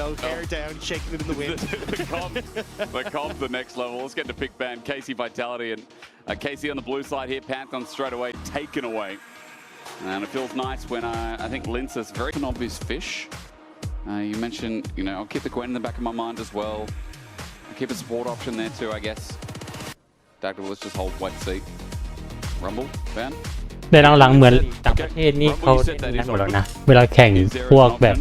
know, hair down, shaking it in the wind. the comms the next level. Let's get to pick band Casey Vitality and Casey on the blue side here. Pantheon straight away taken away, and it feels nice when I think Lince is very obvious fish. You mentioned, you know, I'll keep the Gwen in the back of my mind as well. I'll keep a support option there too, I guess. Dagda, let's just hold white seat. Rumble, Van. ในหลังๆเหมือนต่างประเทศนี่เขาเล่นนั่นหมดแล้วนะเวลาแข่งพวกแบบ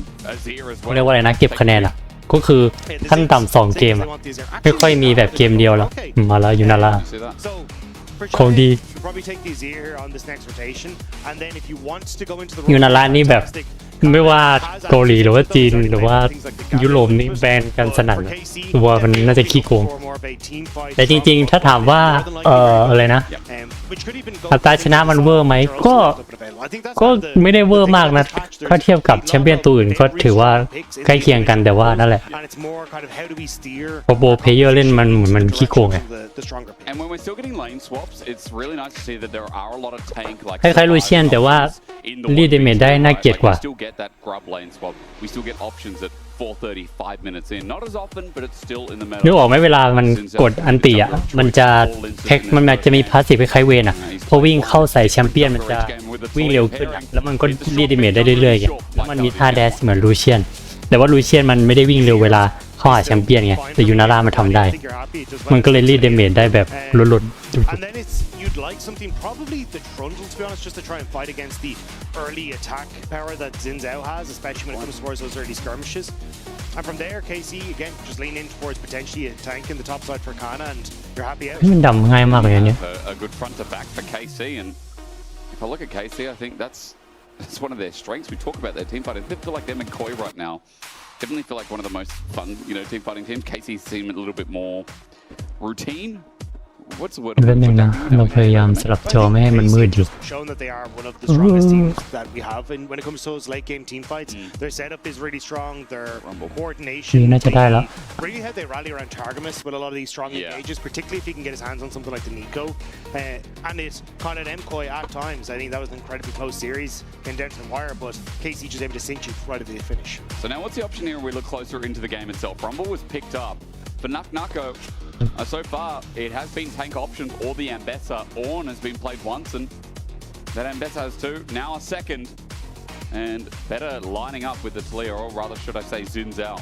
เรียกว่าอะไรนะเก็บคะแนนอ่ะก็คือขั้นต่ำ2เกมอ่ะไม่ค่อยมีแบบเกมเดียวแล้วมาแล้วยูนาร่าของดียูนาร่านี่แบบไม่ว่าเกาหลีหรือว่าจีนหรือว่ายุโรปนี่แบนกันสนั่นตัวมันน่าจะขี้โกงแต่จริงๆถ้าถามว่าอะไรนะอัตราชนะมันเวอร์ไหมก็ไม่ได้เวอร์มากนะถ้าเทียบกับแชมเปี้ยนตัวอื่นก็ถือว่าใกล้เคียงกันแต่ว่านั่นแหละพอโบเพเยอร์เล่นมันเหมือนมันขี้โกงไงคล้ายๆลูเชียนแต่ว่ารีดเมจได้น่าเกลียดกว่านึกออกไหมเวลามันกดอันติอ่ะมันจะเทคมันจะมีพาสซีฟคล้ายๆเวนอ่ะพอวิ่งเข้าใส่แชมเปี้ยนมันจะวิ่งเร็วขึ้นแล้วมันก็รีดเมจได้เรื่อยๆแล้วมันมีท่าแดชเหมือนลูเชียนแต่ว่าลูเชียนมันไม่ได้วิ่งเร็วเวลาเข้าหาแชมเปี้ยนไงแต่ยูนาร่ามันทำได้มันก็เลยรีดเมจได้แบบล้นyou'd like something, probably the Trundle, to be honest, just to try and fight against the early attack power that Xin Zhao has, especially when it comes towards those early skirmishes. And from there, KC, again, just lean in towards potentially a tank in the top side for Kana, and you're happy out. มันดำง่ายมากเลยเนี่ย A good front to back for KC, and if I look at KC, I think that's one of their strengths. We talk about their team fighting. They feel like they're McCoy right now. Definitely feel like one of the most fun, you know, team fighting teams. KC seem a little bit more routine.What's the word? เรื่องนึงนะเราพยายามสลับจอไม่ให้มันมืดอยู่ Shown that they are one of the strongest teams that we have, and when it comes to those late game team fights, their setup is really strong. Their coordination, น่าจะได้แล้ว really how they rally around Targamas with a lot of these strong engages, particularly if he can get his hands on something like the Nico, and it's kind of MCOY at times. I think that was an incredibly close series, came down to the wire, but KC just able to cinch it right at the finish. So now, what's the option here? We look closer into the game itself. Rumble was picked up for Nako. So far, it has been tank options or the Ambessa. Ornn has been played once, and that Ambessa has two. Now a second, and better lining up with the Talia, or rather, should I say, Xin Zhao,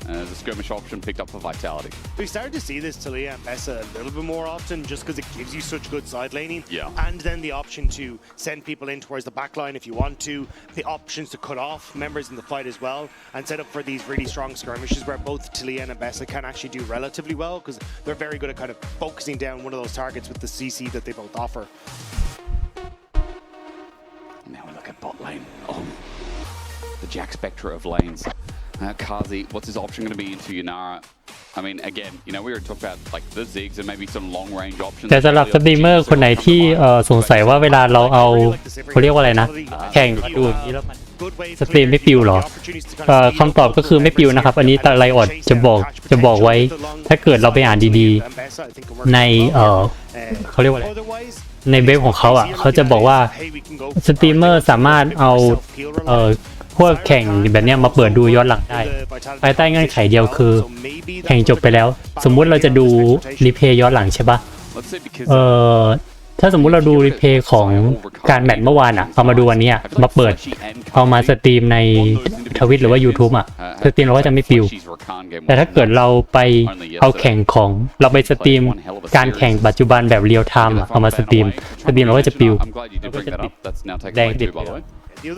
as a skirmish option picked up for Vitality. We started to see this Talia and Ambessa a little bit more often, just because it gives you such good side laning. Yeah. And then the option to send people in towards the back line if you want to. The options to cut off members in the fight as well, and set up for these really strong skirmishes where both Talia and Ambessa can actually do relatively well, because they're very good at kind of focusing down one of those targets with the CC that they both offer. Now we look at bot lane. Oh, the Jack Spectre of lanes. Kazi, what's his option going to be into Yanara? I mean, again, you know, we were talking about like the Ziggs and maybe some long range options. แต่สำหรับสตรีมเมอร์คนไหนที่สงสัยว่าเวลาเราเอาเขาเรียกว่าอะไรนะแข่งดูอย่างนี้แล้วมันสตรีมไม่ปิวหรอคำตอบก็คือไม่ปิวนะครับอันนี้ไลออดจะบอกไว้ถ้าเกิดเราไปอ่านดีๆในเขาเรียกว่าอะไรในเว็บของเขาอ่ะเขาจะบอกว่าสตรีมเมอร์สามารถเอาพวกแข่งแบบนี้มาเปิดดูย้อนหลังได้ภายใต้เงื่อนไขเดียวคือแข่งจบไปแล้วสมมุติเราจะดูรีเพย์ย้อนหลังใช่ปะถ้าสมมุติเราดูรีเพย์ของการแมตช์เมื่อวานอ่ะเอามาดูวันนี้มาเปิดเอามาสตรีมในทวิตหรือว่า YouTube อ่ะสตรีมเราก็จะไม่ปิวแต่ถ้าเกิดเราไปเอาแข่งของเราไปสตรีมการแข่งปัจจุบันแบบเรียลไทม์เอามาสตรีมเราก็จะปิวแดงติด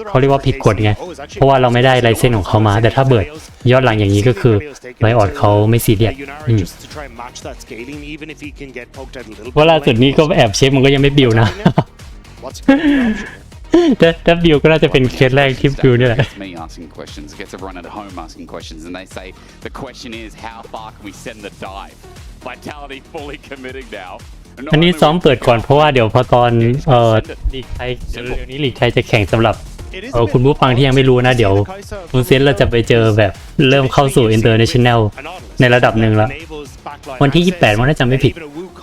เขาเรียกว่าผิดกฎไงเพราะว่าเราไม่ได้ไลเซนส์ของเขามาแต่ถ้าเบิดย้อนหลังอย่างนี้ก็คือไลออดเขาไม่ซีเรียสว่าล่าสุดนี้ก็แอบเช็คมันก็ยังไม่บิวนะถ้าบิวก็น่าจะเป็นเคสแรกที่บิวนี่แหละอันนี้ซ้อมเปิดก่อนเพราะว่าเดี๋ยวพอตอนลีกไทยเร็วนี้ลีกไทยจะแข่งสำหรับคุณผู้ฟังที่ยังไม่รู้นะเดี๋ยวคุณเซนเราจะไปเจอแบบเริ่มเข้าสู่ international ในระดับหนึ่งแล้ววันที่28มันน่าจะไม่ผิด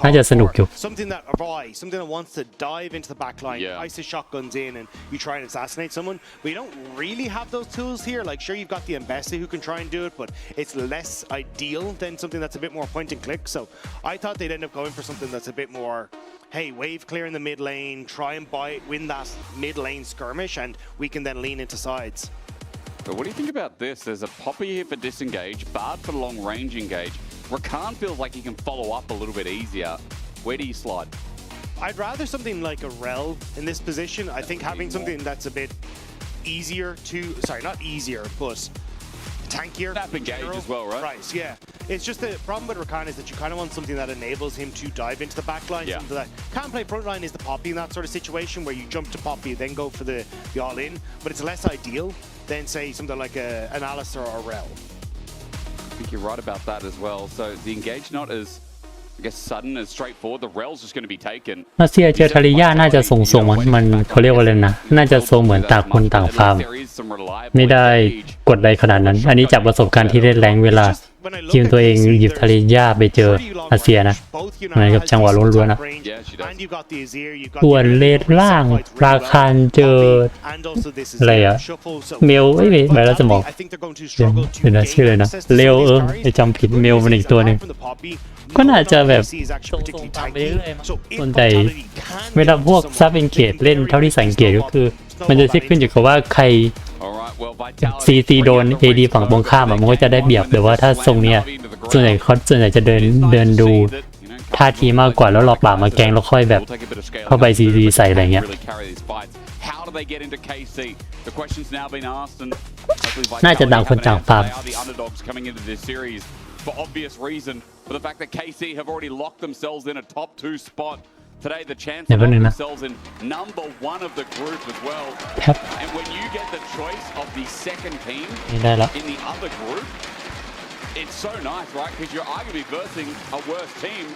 น่าจะสนุกอยู่ something that wants to dive into the back line, ISIS shotguns in, and you try and assassinate someone. But you don't really have those tools here. Like, sure, you've got the embassy who can try and do it, but it's less ideal than something that's a bit more point and click. So I thought they'd end up going for something that's a bit more, hey, wave clear in the mid lane, try and win that mid lane skirmish, and we can then lean into sides. But what do you think about this? There's a Poppy here for disengage, Bard for long range engage. Rakan feels like he can follow up a little bit easier. Where do you slide? I'd rather something like a Rel in this position. I think having something that's a bit easier to, sorry, not easier, but tankier. Snap engage as well, right? Right, yeah. It's just the problem with Rakan is that you kind of want something that enables him to dive into the back line. Yeah. That can't play front line is the Poppy in that sort of situation where you jump to Poppy, then go for the all-in, but it's less ideal than, say, something like an Alistair or Rel. I think you're right about that as well. So the engage not as, I guess, sudden as straightforward. The Rel's just going to be taken. รัสเซียเจอทาริยาน่าจะส่งมันเขาเรียกว่าอะไรนะน่าจะส่งเหมือนต่างคนต่างฟาร์มไม่ได้กดใดขนาดนั้นอันนี้จากประสบการณ์ที่ได้แรงเวลาทีมตัวเองหยิบทาริยาไปเจอรัสเซียนะเหมือนกับจังหวะล้วนๆนะส่วนเลนล่างราคาเจออะไรอะเมลไม่ไปแล้วจะมองเดี๋ยวนะชื่อเลยนะเร็วไปจำผิดเมลมันอีกตัวหนึ่งก็น่าจะแบบส่งตามไปเรื่อยๆส่วนใหญ่เวลาพวกซับเอนเกจเล่นเท่าที่สังเกตก็คือมันจะขึ้นอยู่กับว่าใครซีโดน AD ฝั่งตรงข้ามมันก็จะได้เปรียบแต่ว่าถ้าทรงเนี้ยส่วนใหญ่จะเดินดูท่าทีมากกว่าแล้วรอป่ามาแกงแล้วค่อยแบบเข้าไปซีใส่อะไรเงี้ยน่าจะต่างคนต่างฟาร์มfor obvious reason, but the fact that KC have already locked themselves in a top 2 spot today, the chance to lock themselves in number 1 of the group as well. And when you get the choice of the second team in the other group, it's so nice, right? Because you're arguably versing a worse team,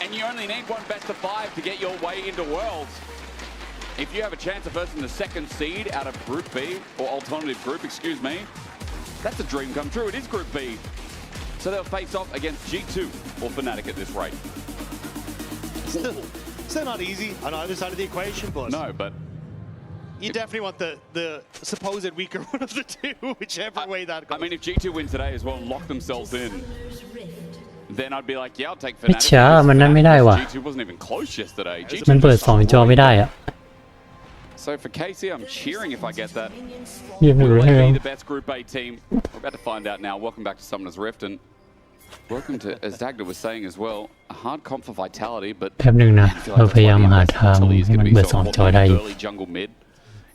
and you only need one best of 5 to get your way into Worlds. If you have a chance of versing the second seed out of Group B, or alternative group, excuse me, that's a dream come true. It is Group B. So they'll face off against G2 or Fnatic at this rate. Still not easy on either side of the equation, but no, but you definitely want the supposed weaker one of the two, whichever way that goes. I mean, if G2 win today as well and lock themselves in, then I'd be like, yeah, I'll take Fnatic. ช้ามันนั่นไม่ได้ว่ะ G2 wasn't even close yesterday. มันเปิด2จอไม่ได้อ่ะ So for KC, I'm cheering if I get that. Will they be the best Group A team? We're about to find out now. Welcome back to Summoner's Rift, and welcome to, as Dagda was saying as well, a hard comp for Vitality, but แป๊บนึงนะเราพยายามหาทางให้มันเปิด2จอได้อยู่ early jungle mid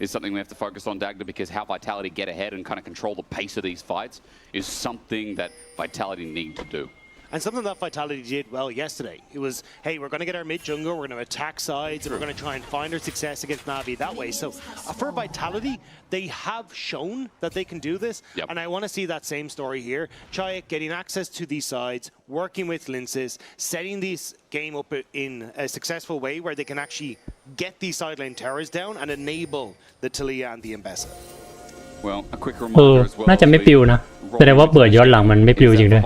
is something we have to focus on, Dagda, because how Vitality get ahead and kind of control the pace of these fights is something that Vitality need to do. And something that Vitality did well yesterday. It was, hey, we're going to get our mid jungle, we're going to attack sides, and we're going to try and find our success against Navi that way. So for Vitality, they have shown that they can do this. Yep. And I want to see that same story here. Chayek getting access to these sides, working with Linces, setting this game up in a successful way where they can actually get these side lane towers down and enable the Talia and the Embessa. Well, a quick reminder as well. น่าจะไม่ปิวนะแสดงว่าเปิดย้อนหลังมันไม่ปิวจริงด้วย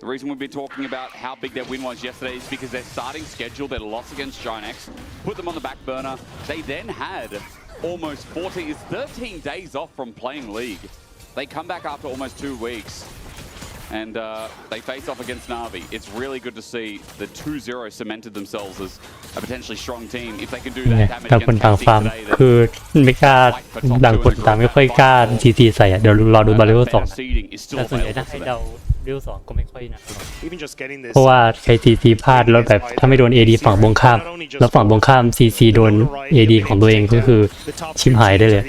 The reason we've been talking about how big their win was yesterday is because their starting schedule, their loss against Giant X, put them on the back burner. They then had almost 13 days off from playing League. They come back after almost 2 weeks, and they face off against Navi. It's really good to see the 2-0 cemented themselves as a potentially strong team. If they can do that damage against KC today, คือไม่กล้าต่างคนต่างไม่ค่อยกล้าซีใส่เดี๋ยวรอดูบาริโอ2แต่ส่วนใหญ่ถ้าให้เดาบาริโอ2ก็ไม่ค่อยนะเพราะว่าใครซีพลาดแล้วแบบถ้าไม่โดน AD ฝั่งตรงข้ามแล้วฝั่งตรงข้ามซีโดน AD ของตัวเองก็คือชิมหายได้เลย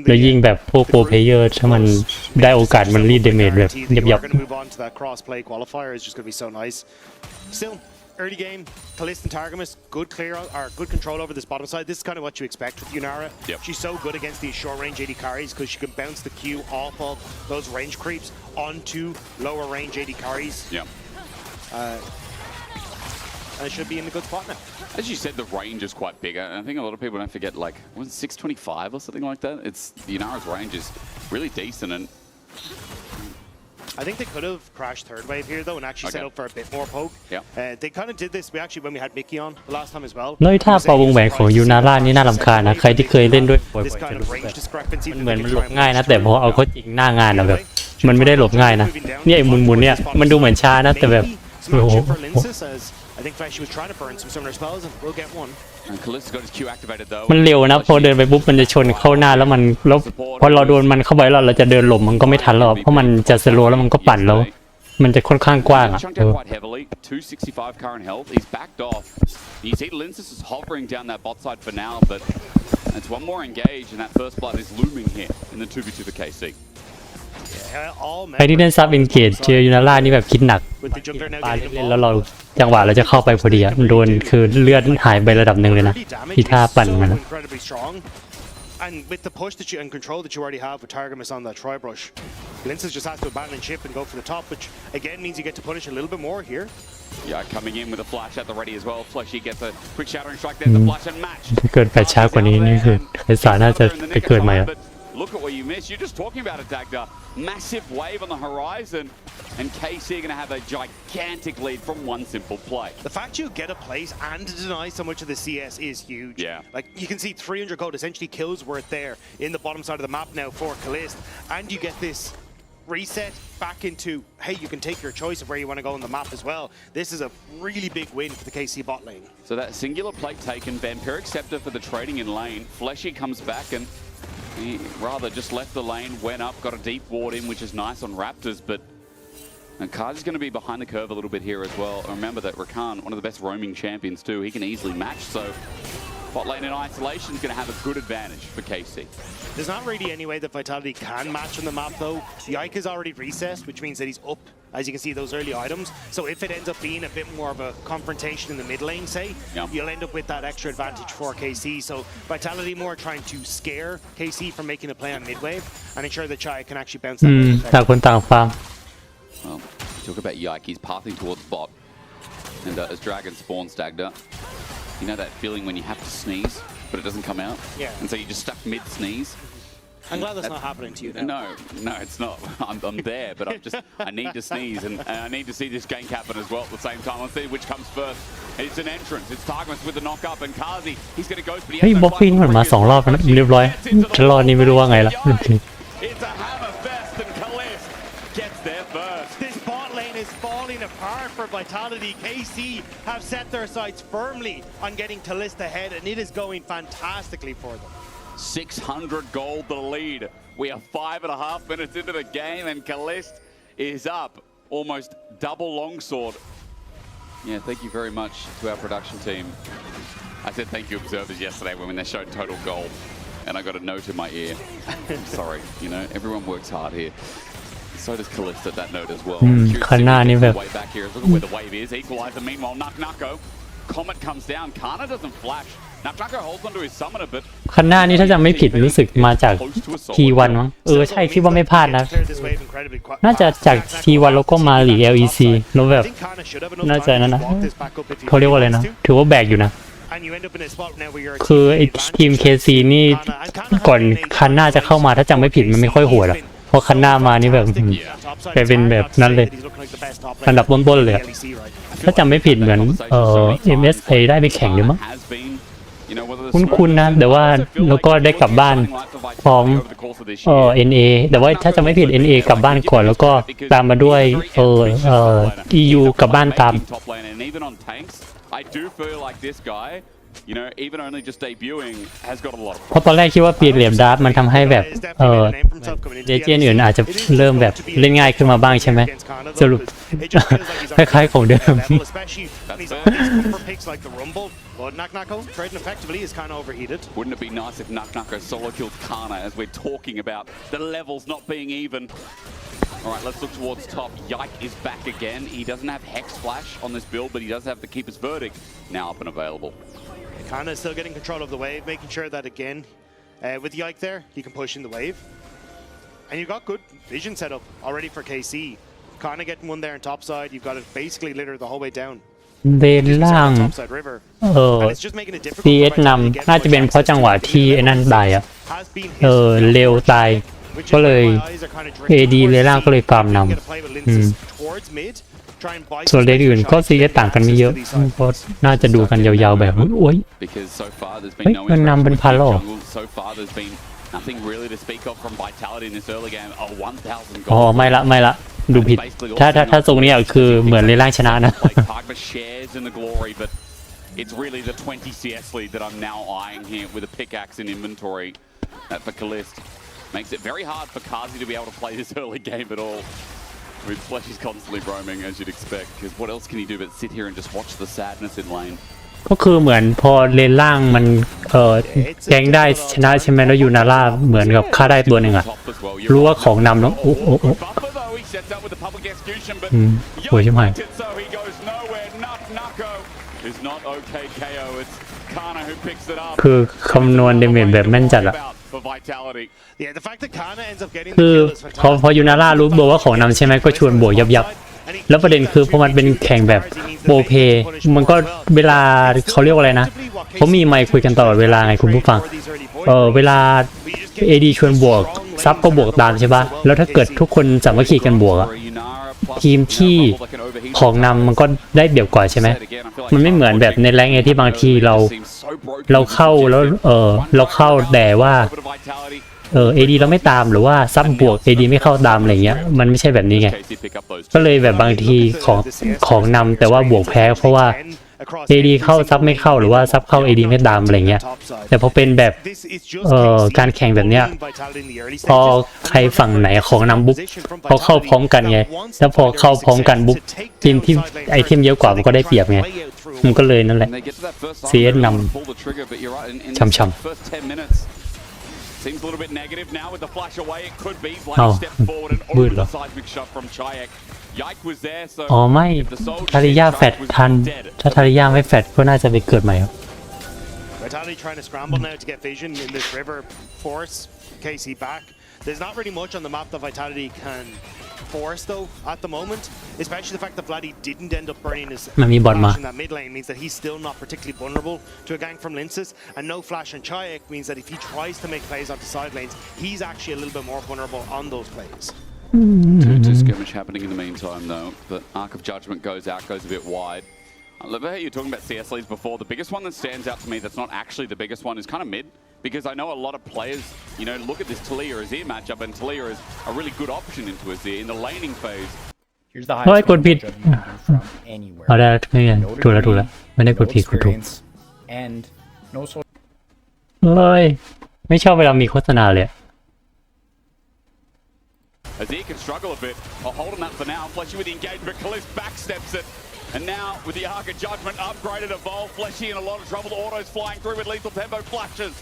แล้วยิ่งแบบพวกโปรเพลเยอร์ถ้ามันได้โอกาสมันรีดเดเมจแบบยับ Early game, Kalist and Targamas, good control over this bottom side. This is kind of what you expect with Yunara. Yep. She's so good against these short range AD carries because she can bounce the Q off of those range creeps onto lower range AD carries. Yeah. And it should be in a good spot now. As you said, the range is quite big. I think a lot of people don't forget, like, was it 625 or something like that? It's Yunara's range is really decent, and I think they could have crashed third wave here though and actually set up for a bit more poke. They kind of did this when we had Mickey on the last time as well. แล้วท่าเป่าวงแหวนของยูนาร่านี่น่ารำคาญนะใครที่เคยเล่นด้วยบ่อยๆจะรู้มันเหมือนมันหลบง่ายนะแต่พอเอาเข้าจริงหน้างานอะแบบมันไม่ได้หลบง่ายนะเนี่ยไอ้หมุนๆเนี่ยมันดูเหมือนช้านะแต่แบบโอ้โห I think Flashy was trying to burn some summoner spells and we'll get one. มันเร็วนะพอเดินไปปุ๊บมันจะชนเข้าหน้าแล้วพอเราโดนมันเข้าไปเราจะเดินหลบมันก็ไม่ทันหรอกเพราะมันจะสโลว์แล้วมันก็ปั่นแล้วมันจะค่อนข้างกว้างอ่ะ265 current health. He's backed off. You see Linces is hovering down that bot side for now, but it's one more engage, and that first blood is looming here in the 2v2 for KC. ใครที่เล่นซับเอนเกจเจอยูนาร่านี่แบบคิดหนักปาเล่นแล้วเราจังหวะเราจะเข้าไปพอดีอ่ะมันโดนคือเลือดหายไประดับหนึ่งเลยนะที่ท่าปั่นมัน And with the push and control that you already have with Targamas on that Tri Brush, Linces just has to abandon ship and go for the top, which again means you get to punish a little bit more here. Yeah, coming in with a flash at the ready as well. Fleshy gets a quick shattering strike. There's the flash and match. ถ้าเกิดไปช้ากว่านี้นี่คือไอ้สารน่าจะไปเกิดใหม่อ่ะ Look at what you missed. You're just talking about it, Dagda. Massive wave on the horizon, and KC are going to have a gigantic lead from one simple play. The fact you get a place and deny so much of the CS is huge. Yeah. Like, you can see 300 gold essentially kills worth there in the bottom side of the map now for Kalist, and you get this reset back into, hey, you can take your choice of where you want to go on the map as well. This is a really big win for the KC bot lane. So that singular plate taken, Vampiric Scepter for the trading in lane. Fleshy comes back and he rather just left the lane, went up, got a deep ward in, which is nice on Raptors, but Kazi's going to be behind the curve a little bit here as well. Remember that Rakan, one of the best roaming champions too, he can easily match, so bot lane in isolation is going to have a good advantage for KC. There's not really any way that Vitality can match on the map though. Yike is already recessed, which means that he's up, as you can see, those early items. So if it ends up being a bit more of a confrontation in the mid lane, say, you'll end up with that extra advantage for KC. So Vitality more trying to scare KC from making a play on mid wave and ensure that Chai can actually bounce that. ต่างคนต่างฟาร์ม Well, talk about Yike, he's pathing towards bot. And as Dragon spawns Dagda, you know that feeling when you have to sneeze, but it doesn't come out? Yeah. And so you just stuck mid-sneeze? I'm glad that's not happening to you now. No, it's not. I'm there, but I need to sneeze, and I need to see this gank happen as well at the same time. Let's see which comes first. It's an entrance. It's Targamas with the knock-up, and Kazi, he's going to go, but he has เฮ้ย no บ็อกฟิ้งมันมา2 รอบแล้วเรียบร้อยจะรอดนี่ไม่รู้ว่าไงละ It's a hammer fest, and Kalist gets there first. This bot lane is falling apart for Vitality. KC have set their sights firmly on getting Kalist ahead, and it is going fantastically for them. 600 gold the lead. We are 5.5 minutes into the game, and Kalist is up almost double longsword. Yeah, thank you very much to our production team. I said thank you observers yesterday when they showed total gold, and I got a note in my ear. I'm sorry, you know, everyone works hard here. So does Kalist at that note as well. คันหน้านี่แบบ Way back here. Look at where the wave is. Equalizer. Meanwhile, Naknako. Comet comes down. Kana doesn't flash. Naknako holds onto his summoner, but คันหน้านี่ถ้าจำไม่ผิดรู้สึกมาจาก T1 มั้งใช่คิดว่าไม่พลาดนะน่าจะจาก T1 แล้วก็มาหลี LEC แล้วแบบน่าจะนั่นนะเขาเรียกว่าอะไรนะถือว่าแบกอยู่นะคือไอ้ทีม KC นี่ก่อนคันหน้าจะเข้ามาถ้าจำไม่ผิดมันไม่ค่อยโหดอะเพราะคันหน้ามานี่แบบไปเป็นแบบนั้นเลยอันดับต้นๆเลยถ้าจำไม่ผิดเหมือนMSA ได้ไปแข่งหรือมั้งคุ้นๆนะแต่ว่าแล้วก็ได้กลับบ้านพร้อมNA แต่ว่าถ้าจำไม่ผิด NA กลับบ้านก่อนแล้วก็ตามมาด้วยEU กลับบ้านตาม I do feel like this guy, you know, even only just debuting, has got a lot. เพราะตอนแรกคิดว่าเปลี่ยนเหลี่ยมดาร์ฟมันทำให้แบบเดเจนอื่นอาจจะเริ่มแบบเล่นง่ายขึ้นมาบ้างใช่ไหมสรุปคล้ายๆของเดิม But Naknako, trading effectively, is kind of overheated. Wouldn't it be nice if Naknako solo killed Kana as we're talking about the levels not being even? All right, let's look towards top. Yike is back again. He doesn't have Hex Flash on this build, but he does have the Keeper's Verdict now up and available. Kana is still getting control of the wave, making sure that again, with Yike there, he can push in the wave. And you've got good vision set up already for KC. Kana getting one there on top side. You've got it basically littered the whole way down. เลนล่างCS นำน่าจะเป็นเพราะจังหวะที่ไอ้นั่นตายเร็วตาย ก็เลย AD เลล่างก็เลยฟาร์มนำส่วนเลนอื่นก็ซีเอสต่างกันไม่เยอะก็น่าจะดูกันยาวๆแบบโอ้ยเฮ้ยมันนำเป็นพันหรออ๋อไม่ละดูผิดถ้าทรงนี้คือเหมือนเลนล่างชนะนะ It's really the 20 CS lead that I'm now eyeing here with a pickaxe in inventory for Kalist. Makes it very hard for Kazi to be able to play this early game at all. I mean, Flesh is constantly roaming, as you'd expect, because what else can he do but sit here and just watch the sadness in lane? ก็คือเหมือนพอเลนล่างมันแกงได้ชนะใช่ไหมแล้วอยู่นาร่าเหมือนกับฆ่าได้ตัวหนึ่งอะรู้ว่าของนำแล้วโอ้โหใช่ไหมคือคำนวณเดเมจแบบแม่นจัดอะคือพอยูนาร่ารู้บอกว่าของนำใช่ไหมก็ชวนบวกยับแล้วประเด็นคือพอมันเป็นแข่งแบบโบเพมันก็เวลาเขาเรียกว่าอะไรนะเขามีไมค์คุยกันตลอดเวลาไงคุณผู้ฟังเวลา AD ชวนบวกซับก็บวกตามใช่ปะแล้วถ้าเกิดทุกคนสามัคคีกันบวกอะทีมที่ของนำมันก็ได้เปรียบกว่าใช่ไหมมันไม่เหมือนแบบในแรงไงที่บางทีเราเข้าแล้วเราเข้าแต่ว่าAD เราไม่ตามหรือว่าซับบวก AD ไม่เข้าตามอะไรเงี้ยมันไม่ใช่แบบนี้ไงก็เลยแบบบางทีของนำแต่ว่าบวกแพ้เพราะว่า AD เข้าซับไม่เข้าหรือว่าซับเข้า AD ไม่ตามอะไรเงี้ยแต่พอเป็นแบบการแข่งแบบเนี้ยพอใครฝั่งไหนของนำบุ๊บพอเข้าพร้อมกันไงแล้วพอเข้าพร้อมกันบุ๊บทีมที่ไอเทมเยอะกว่ามันก็ได้เปรียบไงมันก็เลยนั่นแหละ CS นำช่ำSeems a little bit negative now with the flash away. It could be Vlad step forward and over the seismic shot from Chayek. Yike was there, so อ๋อไม่ทาริยาแฟดทันถ้าทาริยาไม่แฟดก็น่าจะไปเกิดใหม่ครับ Vitality trying to scramble now to get vision in this river force KC back. There's not really much on the map that Vitality can force though at the moment, especially the fact that Vladdy didn't end up burning his flash in that mid lane means that he's still not particularly vulnerable to a gank from Linces, and no flash on Chayek means that if he tries to make plays onto side lanes, he's actually a little bit more vulnerable on those plays. Two skirmish happening in the meantime though, but Arc of Judgment goes out, goes a bit wide. I love how you're talking about CS leads before. The biggest one that stands out to me that's not actually the biggest one is kind of mid. Because I know a lot of players, you know, look at this Talia Azir matchup, and Talia is a really good option into Azir in the laning phase. Here's the highest judgment you can do from anywhere. เอาได้ไม่ไงถูกแล้วไม่ได้กดผิดกดถูก And no sort เฮ้ยไม่ชอบเวลามีโฆษณาเลย Azir can struggle a bit. I'll hold on that for now. Fleshy with the engagement, but Kalist backsteps it. And now, with the Arc of Judgment upgraded, Evolve, Fleshy in a lot of trouble. The autos flying through with lethal tempo flashes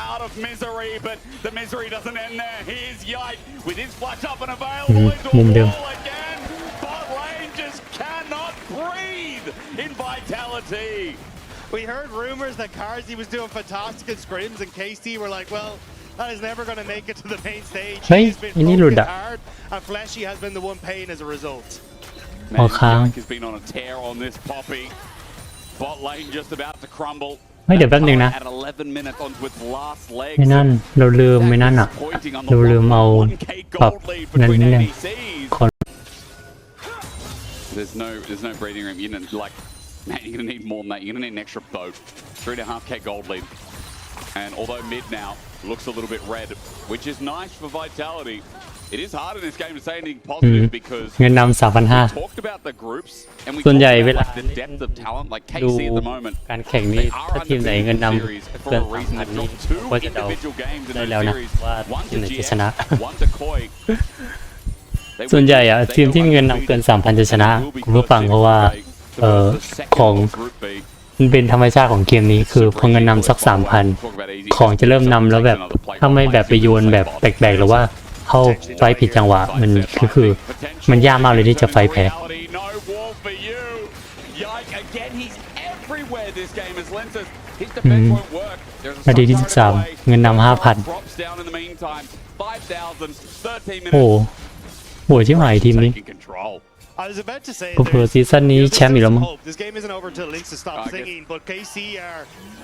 out of misery, but the misery doesn't end there. Here's Yike with his flash up and available into a wall again. Bot lane just cannot breathe in Vitality. We heard rumors that Karzi was doing fantastic in scrims, and KC were like, well, that is never going to make it to the main stage. He's been focused hard, and Fleshy has been the one paying as a result. Man, Yike has been on a tear on this Poppy. Bot lane just about to crumble. เดี๋ยวแป๊บนึงนะไม่นั่นเราลืมไม่นั่นอ่ะเราลืมเอาปรับนั่นนี่เลย There's no breathing room. You know, like, man, you're gonna need more than that. You're gonna need an extra boat. 3.5k gold lead. And although mid now looks a little bit red, which is nice for Vitality. It is hard in this game to say anything positive because เงินนำ 3,500 talked about the groups and we ส่วนใหญ่เวลา the depth of talent like ดู KC at the moment การแข่งนี้ถ้าทีมไหนเงินนำเกิน 3,000 นี้ก็จะเดาได้แล้วนะว่าทีมไหนจะชนะส่วนใหญ่อะทีมที่มีเงินนำเกิน 3,000 จะชนะคุณผู้ฟังเพราะว่าของมันเป็นธรรมชาติของเกมนี้คือพอเงินนำสัก 3,000 ของจะเริ่มนำแล้วแบบถ้าไม่แบบไปโยนแบบแปลกๆหรือว่าเข้าไฟผิดจังหวะมันคือมันยากมากเลยที่จะไฟแพ้นาทีที่13เงินนำ 5,000 โอ้โหชิบหายทีมนี้ I was about to say เผื่อซีซั่นนี้แชมป์อีกแล้วมั้ง this game isn't over until Lynx stops singing but KC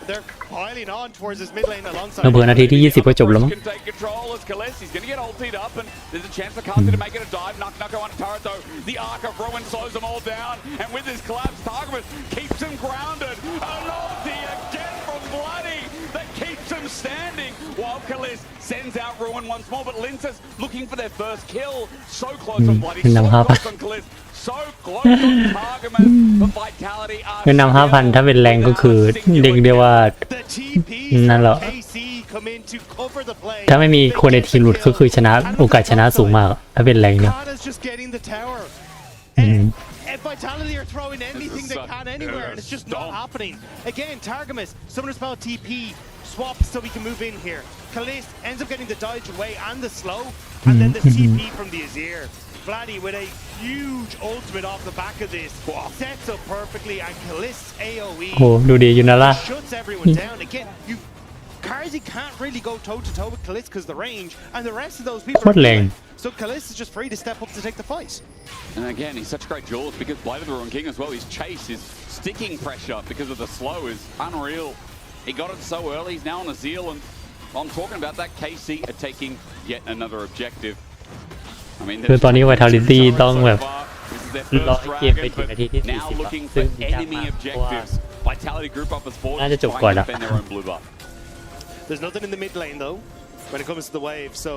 they're piling on towards this mid lane alongside เผื่อนาทีที่20ก็จบแล้วมั้ง Can take control as Khaleesi's going to get ultied up and there's a chance for Khalsi to make it a dive. Nucko on turret though. The arc of Rowan slows them all down and with his collapse Targamas keeps him grounded. An ulti again from Bloody that keeps him standing while Khalis sends out Ruin once more but Linces looking for their first kill. So close on Bloody, so close on Khalis, so close on Targamas but Vitality are เงินนำ 5,000 ถ้าเป็นแรงก็คือเรียกได้ว่านั่นแหละถ้าไม่มีคนในทีมหลุดก็คือชนะโอกาสชนะสูงมากถ้าเป็นแรงเนี่ยVitality are throwing anything they can anywhere and it's just not happening. Again, Targamas, summoner spell TP, swaps so we can move in here. Khalis ends up getting the dodge away and the slow, and then the TP from the Azir. Vladdy with a huge ultimate off the back of this, sets up perfectly, and Khalis AoE โอ้ดูดีอยู่นะล่ะ shuts everyone down. Again, Karzi can't really go toe-to-toe with Khalis because the range, and the rest of those people are lane. So Khalis is just free to step up to take the fight. And again, he's such great duelist because Blade of the Ruin King as well, his chase, his sticking pressure because of the slow is unreal. He got it so early, he's now on the Zeal, and I'm talking about that KC are taking yet another objective. I mean, คือตอนนี้ Vitality ต้องแบบ this is their รอ first ให้เกมไป dragon, ถึงนาที but ที่ now 40 looking ซึ่ for งยาก enemy มากเพราะว่า objectives. Vitality group up as forward, น่าจะจบ trying ก่อน to อะ defend their own blue buff. There's nothing in the mid lane though when it comes to the wave, so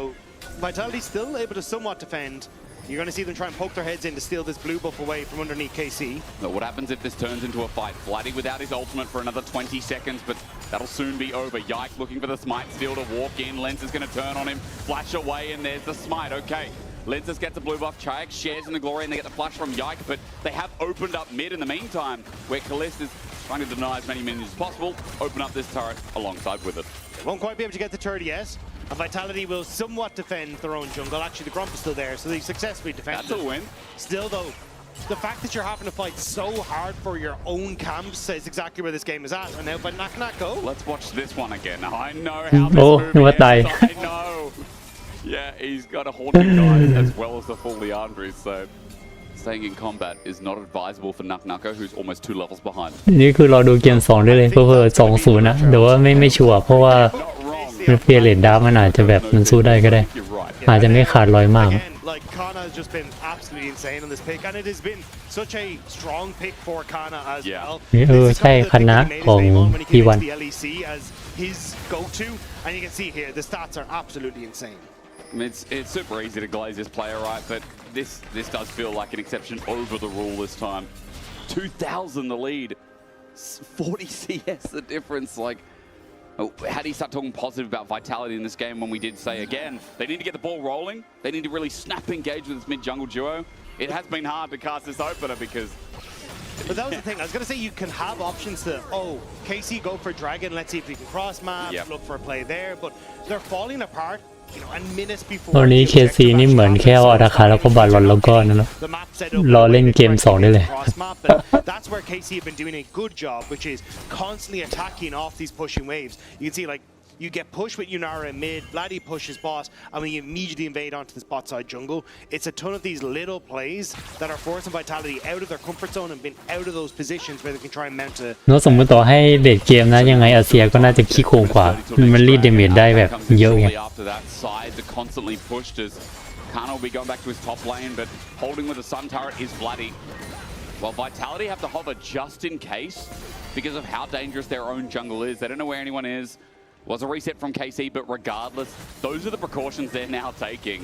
Vitality still able to somewhat defend. You're going to see them try and poke their heads in to steal this blue buff away from underneath KC. But what happens if this turns into a fight? Vladdy without his ultimate for another 20 seconds, but that'll soon be over. Yike looking for the smite steal to walk in. Lens is going to turn on him, flash away, and there's the smite. Okay, Lenses gets the blue buff. Chayak shares in the glory, and they get the flash from Yike, but they have opened up mid in the meantime, where Kalist is trying to deny as many minions as possible, open up this turret alongside with it. Won't quite be able to get the turret yet. And Vitality will somewhat defend their own jungle. Actually, the Grump is still there, so they successfully defend. That's a win. Still, though, the fact that you're having to fight so hard for your own camps says exactly where this game is at. And now, but not go. Let's watch this one again. I know how this Oh, movie what ends. die? I know. Yeah, he's got a haunting knife as well as the full Leandri, so staying in combat is not advisable for Nucko, who's almost 2 levels behind. นี่คือรอดูเกม2ได้เลยเพื่อ2-0นะแต่ว่าไม่ชัวร์เพราะว่ามันเปลี่ยนเลนดาร์มันอาจจะแบบมันสู้ได้ก็ได้ อาจจะไม่ขาดลอยมาก Again, like Kana has just been absolutely insane on this pick, and it has been such a strong pick for Kana as well. ใช่คณะของ T1 the LEC as his go-to, and you can see here the stats are absolutely insane. I mean, it's super easy to glaze this player, right? But this does feel like an exception over the rule this time. 2,000 the lead, 40 CS the difference. Like, how do you start talking positive about Vitality in this game when we did say again they need to get the ball rolling? They need to really snap engage with this mid-jungle duo. It has been hard to cast this opener because. But that was the thing. I was going to say you can have options to, KC go for Dragon, let's see if we can cross map, look for a play there, but they're falling apart, and minutes before. ตอนนี้ KC นี่เหมือนแค่เอาอาราคาแล้วก็บาลอนแล้วก็นั่นแหละรอเล่นเกม2ได้เลย That's where KC have been doing a good job, which is constantly attacking off these pushing waves. You can see like you get pushed with Yunara mid, Vladdy pushes bot, and we immediately invade onto this bot side jungle. It's a ton of these little plays that are forcing Vitality out of their comfort zone and been out of those positions where they can try and mount a. เนาะสมมติต่อให้เลดเกมนะยังไงอาเซียก็น่าจะขี้โกงกว่ามันรีดเดเมจได้แบบเยอะไง Kana will be going back to his top lane, but holding with the Sun turret is Vladdy. While Vitality have to hover just in case because of how dangerous their own jungle is. They don't know where anyone is. Was a reset from KC, but regardless, those are the precautions they're now taking,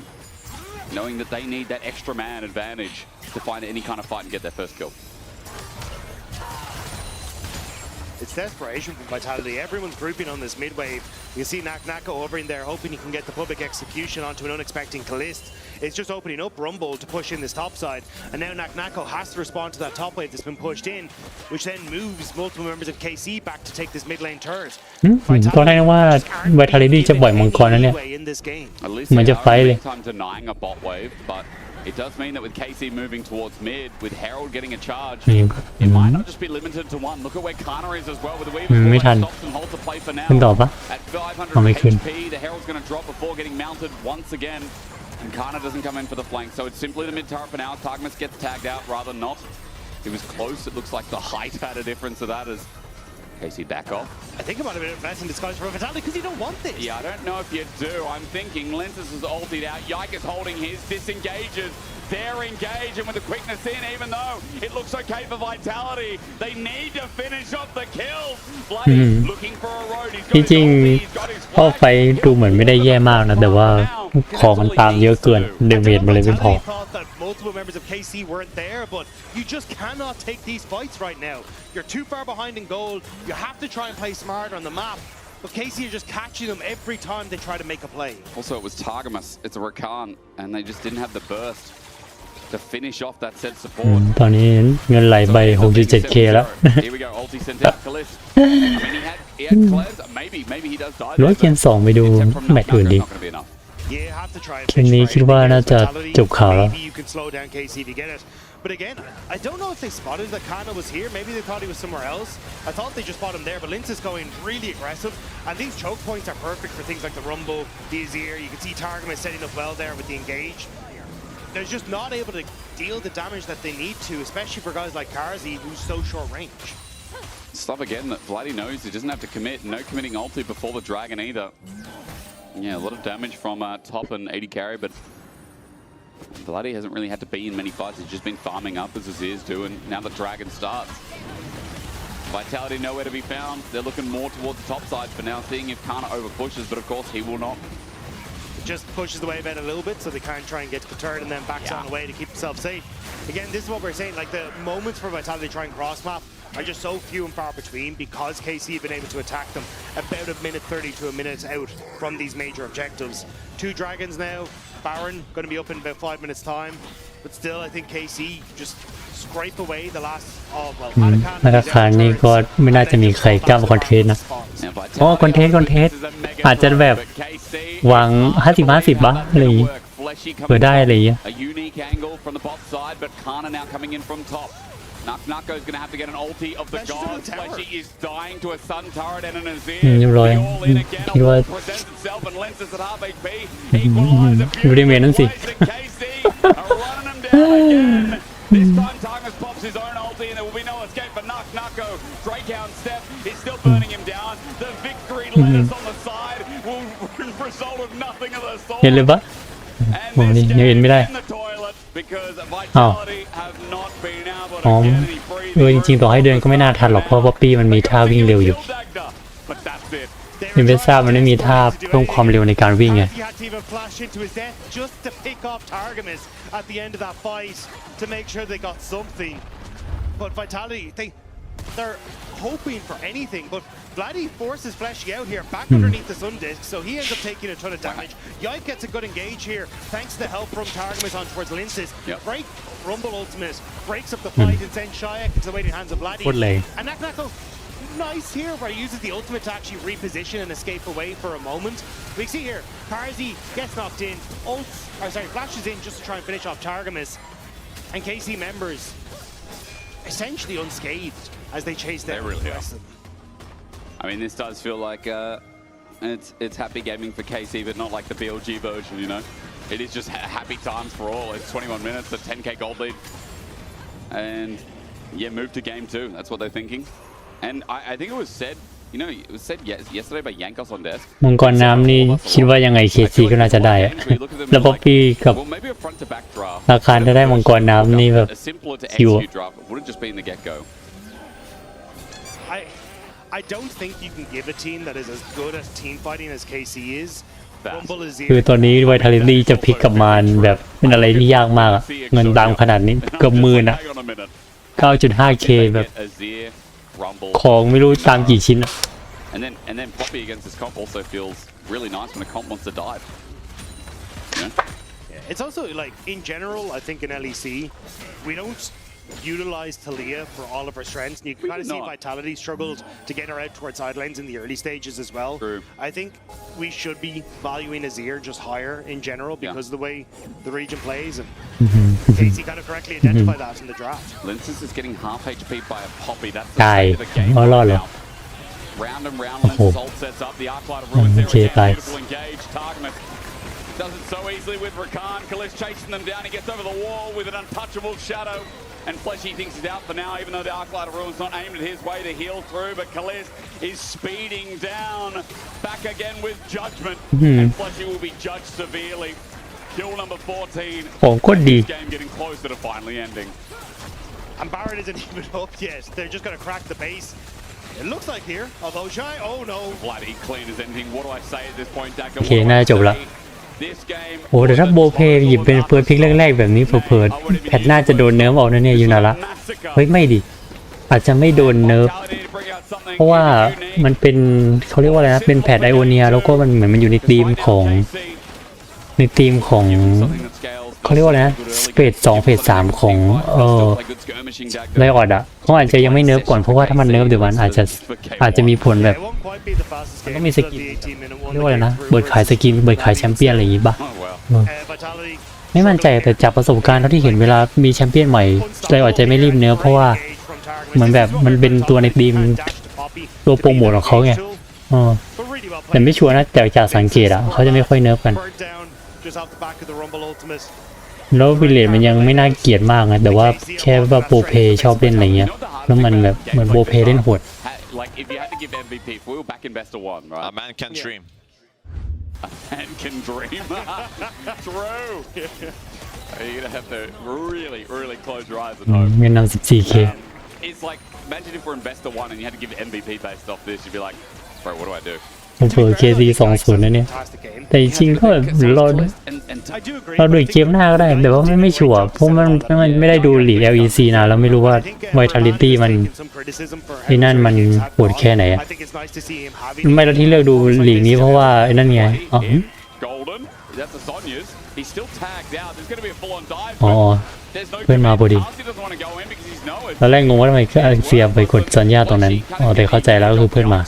knowing that they need that extra man advantage to find any kind of fight and get their first kill. It's desperation from Vitality. Everyone's grouping on this mid wave. You see Nucko over in there hoping he can get the public execution onto an unexpected Kalist. It's just opening up Rumble to push in this top side. And now Nucko has to respond to that top wave that's been pushed in, which then moves multiple members of KC back to take this mid lane turret. ตอนแรกว่า Vitality จะปล่อยมังกรนะเนี่ยเหมือนจะไฟเลย It does mean that with KC moving towards mid, with Herald getting a charge, it might not just be limited to one. Look at where Kana is as well with the Weaver's stops and holds the play for now. ขึ้นต่อปะ At 500 HP, the Herald's going to drop before getting mounted once again. And Kana doesn't come in for the flank, so it's simply the mid turret for now. Targamas gets tagged out rather not. It was close. It looks like the height had a difference to that as Casey back off. I think it might have been a blessing in disguise for a fatality because you don't want this. Yeah, I don't know if you do. I'm thinking Lensis is ulted out. Yike is holding his, disengages. They're engaged, and with the quickness in, even though it looks okay for Vitality, they need to finish off the kills. Bloody looking for a road. He's got ที่ his จริง ulti, he's got his เข้า flash. ไปดูเหมือนไม่ได้แย่มากนะแต่ว่าของมันตามเยอะเกินเดเมจมันเลยไม่พอ Vitality thought that multiple members of KC weren't there, but you just cannot take these fights right now. You're too far behind in gold. You have to try and play smarter on the map. But KC are just catching them every time they try to make a play. Also, it was Targamas. It's a Rakan, and they just didn't have the burst to finish off that set support. ตอนนี้เงินไหลไป 6.7k แล้ว Here we go. Ulti sent out Kalis. I mean, he had Claire's. Maybe he does die. ร้อยเกม2ไปดูแมตช์อื่นดี Not going to be enough. You have to try and เกมนี้คิดว่าน่าจะจบข่าวแล้ว Maybe you can slow down KC if you get it. But again, I don't know if they spotted that Kana was here. Maybe they thought he was somewhere else. I thought they just spotted him there, but Linz is going really aggressive. And these choke points are perfect for things like the Rumble, the Azir. You can see Targamas setting up well there with the engage. They're just not able to deal the damage that they need to, especially for guys like Karzi, who's so short range. Stuff again that Vladdy knows he doesn't have to commit. No committing ulti before the dragon either. Yeah, a lot of damage from top and 80 carry, but Vladdy hasn't really had to be in many fights. He's just been farming up as Azir's do, and now the dragon starts. Vitality nowhere to be found. They're looking more towards the top side for now, seeing if Kana over pushes, but of course he will not. Just pushes the wave out a little bit so they can't try and get to the turret and then backs on away to keep themselves safe. Again, this is what we're saying, like the moments for Vitality to try and cross map are just so few and far between because KC have been able to attack them about a minute 30 to a minute out from these major objectives. 2 dragons now, Baron going to be up in about 5 minutes time, but still I think KC just scrape away the last well มาตรฐานนี้ก็ไม่น่าจะมีใครกล้ามาคอนเทนต์นะอ๋อคอนเทนต์อาจจะแบบวาง50-50บ้างอะไรอย่างงี้เผื่อได้อะไรอย่างเงี้ย A unique angle from the bot side, but Kana now coming in from top. Nako's going to have to get an ulti of the gods. Fleshy is dying to a sun turret and an Azir. เรียบร้อยคิดว่า Presents itself and Lenses at half HP. Equalizer ดูดิเมนนั่นสิ KC are running him down again. This time Targamas pops his own ulti and there will be no escape for Nako. Drakehound step is still burning him down. The victory lettuce on the side will result of nothing of the sort. เห็นเลยปะโอ้นี่ยังเห็นไม่ได้อ้าวอ๋อจริงๆต่อให้เดินก็ไม่น่าทันหรอกเพราะป๊อปปี้มันมีท่าวิ่งเร็วอยู่อินเวสซ่ามันไม่มีท่าเพิ่มความเร็วในการวิ่งไง At the end of that fight to make sure they got something, but Vitality they're hoping for anything, but Vladdy forces Fleshy out here back underneath the Sun Disc, so he ends up taking a ton of damage. Yike gets a good engage here thanks to help from Targamas on towards Linces. Great Rumble ultimate breaks up the fight and sends Shayak into the waiting hands of Vladdy. And Nako nice here where he uses the ultimate to actually reposition and escape away for a moment. We see here Karzi gets knocked in, flashes in just to try and finish off Targamas, and KC members essentially unscathed as they chase them. They really are. I mean, this does feel like it's happy gaming for KC, but not like the BLG version, you know? It is just happy times for all. It's 21 minutes, a 10k gold lead. And yeah, move to game 2. That's what they're thinking. And I think it was said, you know, it was said yesterday by Yankos on desk. มังกรน้ำนี่คิดว่ายังไง KC ก็น่าจะได้แล้วป๊อปปี้กับราคาจะได้มังกรน้ำนี่แบบคิว I don't think you can give a team that is as good at team fighting as KC is. คือตอนนี้ Vitality จะพลิกกลับมาแบบเป็นอะไรที่ยากมากอะเงินตามขนาดนี้เกือบหมื่นอะ 9.5k แบบของไม่รู้ตามกี่ชิ้น And then Poppy against this comp also feels really nice when a comp wants to dive. You know? It's also like in general, I think in LEC, we don't utilize Talia for all of her strengths. And you can kind of see Vitality struggled to get her out towards side lanes in the early stages as well. True. I think we should be valuing Azir just higher in general because of the way the region plays. And Casey kind of correctly identified that in the draft. Linces is getting half HP by a Poppy. That's ตาย the game รอดเหรอ Round and round, Linces ult sets up. The Arclight of Ruins there again. Beautiful engage. Targamas Does it so easily with Rakan. Khalid's chasing them down. He gets over the wall with an untouchable shadow. And Fleshy thinks he's out for now, even though the Arclight of Ruin's not aimed at his way to heal through. But Khalid is speeding down. Back again with Judgment. And Fleshy will be judged severely. Kill number 14. ของโคตรดี This game getting closer to finally ending. And Barrett isn't even up yet. They're just going to crack the base. It looks like here, although Shy, oh no. Bloody clean as anything. What do I say at this point, Daka? โอเคน่าจะจบละโอ้แต่ถ้าโบเพหยิบเป็นเฟิร์สพิกแรกๆแบบนี้เผลอๆแพทน่าจะโดนเนิร์ฟเอานะเนี่ยยูนาระเฮ้ยไม่ดิอาจจะไม่โดนเนิร์ฟเพราะว่ามันเป็นเขาเรียกว่าอะไรนะเป็นแพทไอโอเนียแล้วก็มันเหมือนมันอยู่ในทีมของเขาเรียกว่าอะไรนะเฟส2เฟส3ของไลออดอ่ะเขาอาจจะยังไม่เนิร์ฟก่อนเพราะว่าถ้ามันเนิร์ฟเดี๋ยวมันอาจจะมีผลแบบมันต้องมีสกินเรียกว่าอะไรนะเบิร์ดขายสกินเบิร์ดขายแชมเปี้ยนอะไรอย่างงี้ป่ะไม่มั่นใจแต่จากประสบการณ์เท่าที่เห็นเวลามีแชมเปี้ยนใหม่ไลออดจะไม่รีบเนิร์ฟเพราะว่าเหมือนแบบมันเป็นตัวในทีมตัวโปรโมทของเขาไงแต่ไม่ชัวร์นะแต่จากสังเกตอ่ะเขาจะไม่ค่อยเนิร์ฟกันแล้ววิลเลจมันยังไม่น่าเกลียดมากนะแต่ว่าแค่ว่าโปรเพชอบเล่นอะไรเงี้ยแล้วมันแบบเหมือนโปรเพเล่นโหด A man can dream. A man can dream. True. You're gonna have to really close your eyes at home. เงินนำ 14K. It's like imagine if we're investor one and you had to give MVP based off this, you'd be like, bro, what do I do? เผื่อ KC 20นะเนี่ยแต่จริงๆก็รอดูอีกเกมหน้าก็ได้แต่ว่าไม่ชัวร์เพราะมันไม่ได้ดูลีก LEC นะแล้วไม่รู้ว่า Vitality มันที่นั่นมันโหดแค่ไหนไม่แล้วที่เลือกดูลีกนี้เพราะว่าไอ้นั่นไงอ๋อเพื่อนมาพอดีแล้วแรกงงว่าทำไมเฟียไปกดสัญญาตรงนั้นอ๋อแต่เข้าใจแล้วก็คือเพื่อนมา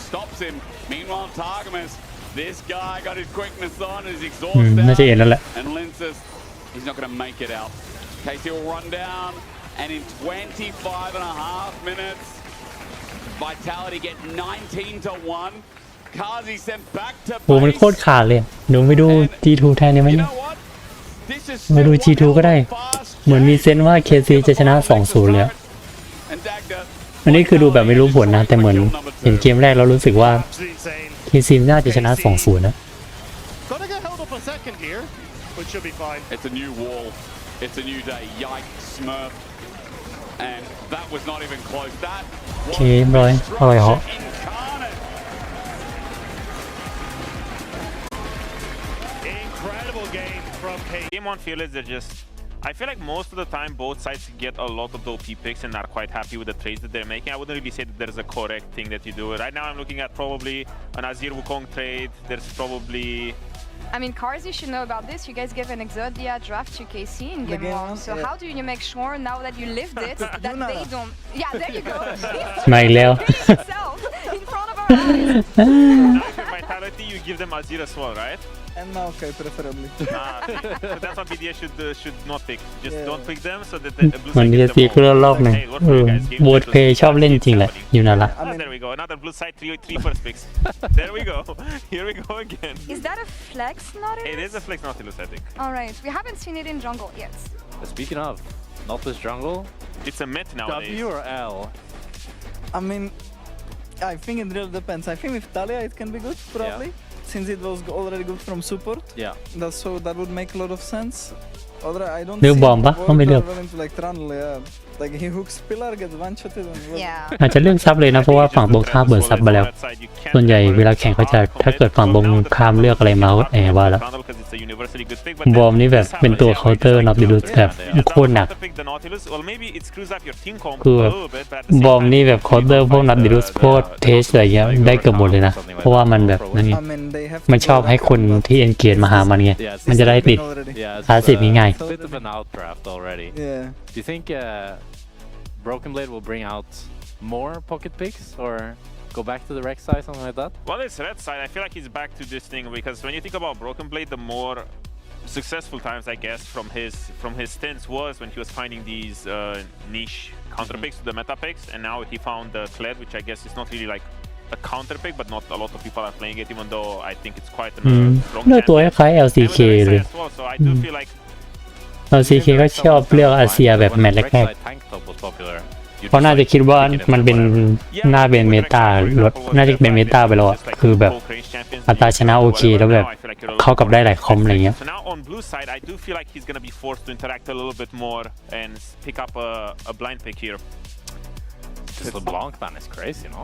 น่าจะเอ็นแล้วแหละ He's not going to make it out. Casey will run down, and in 25.5 minutes, Vitality get 19-1. Kazi sent back to base. โอ้มันโคตรขาดเลยเดี๋ยวไปดู G2 แทนได้ไหมเนี่ยมาดู G2 ก็ได้เหมือนมีเซนส์ว่า KC จะชนะ 2-0 เลยอันนี้คือดูแบบไม่รู้ผลนะแต่เหมือนเห็นเกมแรกแล้วรู้สึกว่า KC น่าจะชนะ 2-0 นะIt's a new wall. It's a new day. Yikes, Smurf. And that was not even close. That was อร่อยเหรอ Incredible game from K. Game on Fearless, they're just... I feel like most of the time both sides get a lot of the OP picks and are quite happy with the trades that they're making. I wouldn't really say that there's a correct thing that you do. Right now I'm looking at probably an Azir Wukong trade. There's probably... I mean, Cars, you should know about this. You guys gave an Exodia draft to KC in Game 1. So how do you make sure now that you lived it that they don't... Yeah, there you go. มาอีกแล้ว in front of our eyes. Now if you're Vitality, you give them Azir as well, right? And Maokai preferably. So that's what BDS should not pick. Just don't pick them so that the blue มัน side จะ gets ตี the กูแล้วรอบหนึ่งโหวตเพย์ชอบเล่นจริงแหละอยู่นั่นละ There we go. Another blue side, three first picks. There we go. Here we go again. Is that a flex Nautilus? It is a flex Nautilus, I think. Alright, we haven't seen it in jungle yet. Speaking of Nautilus jungle, It's a myth nowadays. W or L? I mean, I think it really depends. I think with Talia it can be good, probably. Since it was already good from support. Yeah. So that would make a lot of sense. Other, I don't เลือก see บอมปะต้องไปเลือก willing to like trundle, yeah. Like he hooks pillar, gets one-shotted and... Yeah. อาจจะเลือกซับเลยนะเพราะว่าฝั่งตรงข้ามเบิร์ดซับมาแล้วส่วนใหญ่เวลาแข่งเขาจะถ้าเกิดฝั่งตรงข้ามเลือกอะไรมาก็แอบว่าแล้วบอมนี่แบบเป็นตัวเคาน์เตอร์นับดิลูสแบบโคตรหนักคือบอมนี่แบบเคาน์เตอร์พวกนับดิลูสพวกเทสอะไรเงี้ยได้เกือบหมดเลยนะเพราะว่ามันแบบนั่นไง I mean, they have มันชอบให้คนที่เอนเกจมาหามันไงมันจะได้ติด Yeah, it's พาสซีฟง่าย a bit of an outdraft already. Yeah. Do you think Broken Blade will bring out more pocket picks or go back to the Rex side, something like that? Well, it's red side. I feel like he's back to this thing because when you think about Broken Blade, the more successful times, I guess, from his stints was when he was finding these niche counter picks to the meta picks, and now he found the Kled, which I guess is not really like a counter pick, but not a lot of people are playing it, even though I think it's quite a strong เลือกตัวค champion. ล้ายๆ And LCK with the เลย as well, so I do feel like LCK ก็ชอบเลือกอาเซียแบบแมตช์แรก tank top was popular. ๆเพราะน่าจะคิดว่ามันเป็นน่าเป็นเมตาลดน่าจะเป็นเมตาไปแล้วอะคือแบบอัตราชนะโอเคแล้วแบบเข้ากับได้หลายคอมอะไรเงี้ย So now on blue side, I do feel like he's gonna be forced to interact a little bit more and pick up a blind pick here. This LeBlanc ban is crazy, no?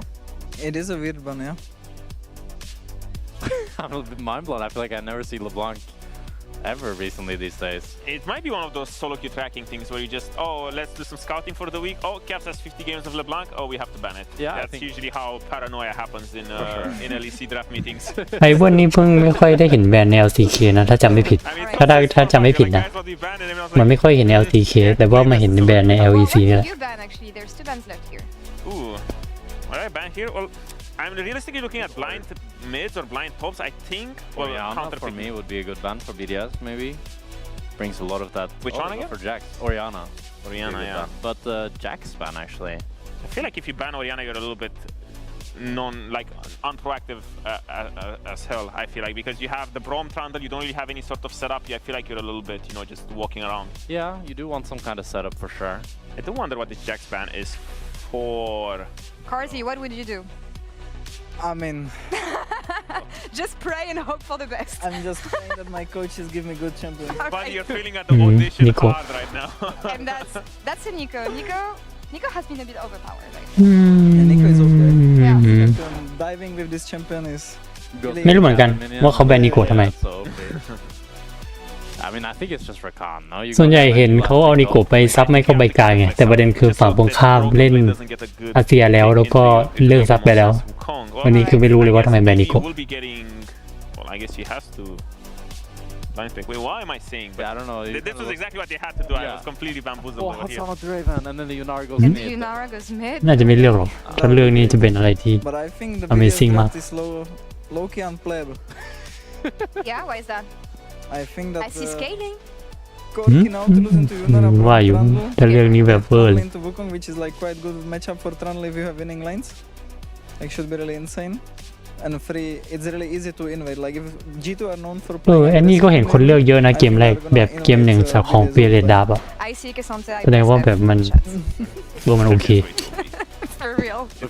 It is a weird one, yeah. I'm a bit mind blown. I feel like I never see LeBlanc ever recently these days. It might be one of those solo queue tracking things where you just, oh, let's do some scouting for the week. Oh, Caps has 50 games of LeBlanc. Oh, we have to ban it. Yeah, I that's think- usually how paranoia happens in LEC draft meetings. ไอ้พวกนี้เพิ่งไม่ค่อยได้เห็นแบรนด์ใน LCK นะถ้าจำไม่ผิด I mean, ถ้าจำไม่ผิดนะ guys will be banned, and everyone's มัน like, ไม่ค่อยเห็นใน LCK แต่ว่ามาเห็นในแบรนด์ใน LEC นี่แหละ You ban actually. There's 2 bans left here. ooh, all right, ban here. Well, I'm realistically looking at blind mids or blind tops. I think. Well, Oriana counter for pick. me would be a good ban for BDS, maybe. Brings a lot of that. Which one again? For Jax. Oriana. Oriana, Be a good yeah. ban. But Jax ban actually. I feel like if you ban Oriana, you're a little bit unproactive as hell. I feel like because you have the Braum Trundle, you don't really have any sort of setup. I feel like you're a little bit, just walking around. Yeah, you do want some kind of setup for sure. I do wonder what this Jax ban is for. Carzy, what would you do? I mean, Just pray and hope for the best. I'm just praying that my coaches give me good champions. But Alright. you're feeling at the audition Nico. hard right now. And that's a Nico. Nico has been a bit overpowered. I think. Yeah, Nico is okay. Yeah. Champion, diving with this champion is ไม่รู้เหมือนกันว่าเขาแบนนิโกะทำไม So I mean, I think it's just Rakan, no? You ส่วนใหญ่เห็นเขาเอานิโกะไปซับไม่เข้าใบกลางไงแต่ประเด็นคือฝั่งตรงข้ามเล่นอาเซียแล้วก็เลิกซับไปแล้ว วันนี้คือไม่รู้เลยว่าทำไมแบนนิโกะ He will be getting. Well, I guess he has to. Blind pick. Wait, why am I saying? Yeah, I don't know. This was exactly what they had to do. I Yeah. was completely bamboozled Oh, over here. Hassan Draven, and then the Yunara goes And mid. Yunara goes mid. น่าจะไม่เลือกหรอกถ้าเลือกนี้จะเป็นอะไรที่ but I think the Amazing BDS map. draft is low-key unplayable. Yeah, why is that? I think that I see scaling. Corki now to lose into Yunara ว่าอยู่ Trundle, ถ้าเลือกนี้แบบเวอร์เลย into Wukong, which is like quite good matchup for Trundle if you have winning lines. Like should be really insane. And free, it's really easy to invade. Like if G2 are known for อันนี้ก็เห็นคนเลือกเยอะนะเกมแรกแบบเกมหนึ่งจากของเปียเรดาบอะ I see Cassante. แสดงว่าแบบมันว่ามันโอเค For real. But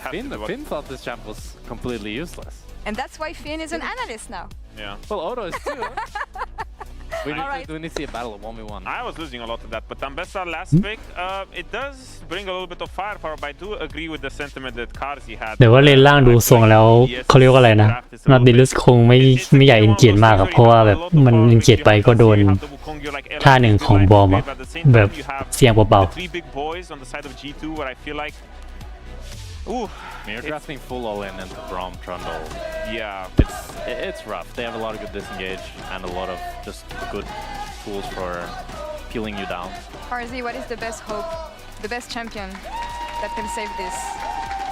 Finn thought this champ was completely useless. And that's why Finn is an analyst now. Yeah. Well, Odo is too. We Alright. need to see a battle of 1v1. I was losing a lot of that, but Ambessa last pick, it does bring a little bit of firepower, but I do agree with the sentiment that Carzy had. แต่ว่าเลนล่างดูทรงแล้วเขาเรียกว่าอะไรนะนาดิลุสคงไม่อยากอินเกตมากครับเพราะว่าแบบมันอินเกตไปก็โดนท่าหนึ่งของบอมอะแบบเสี่ยงเบา The three big boys on the side of G2 where I feel like, ooh, You're drafting full all-in into Braum Trundle. yeah, It's rough. They have a lot of good disengage and a lot of just good tools for peeling you down. Carzy, what is the best hope, the best champion that can save this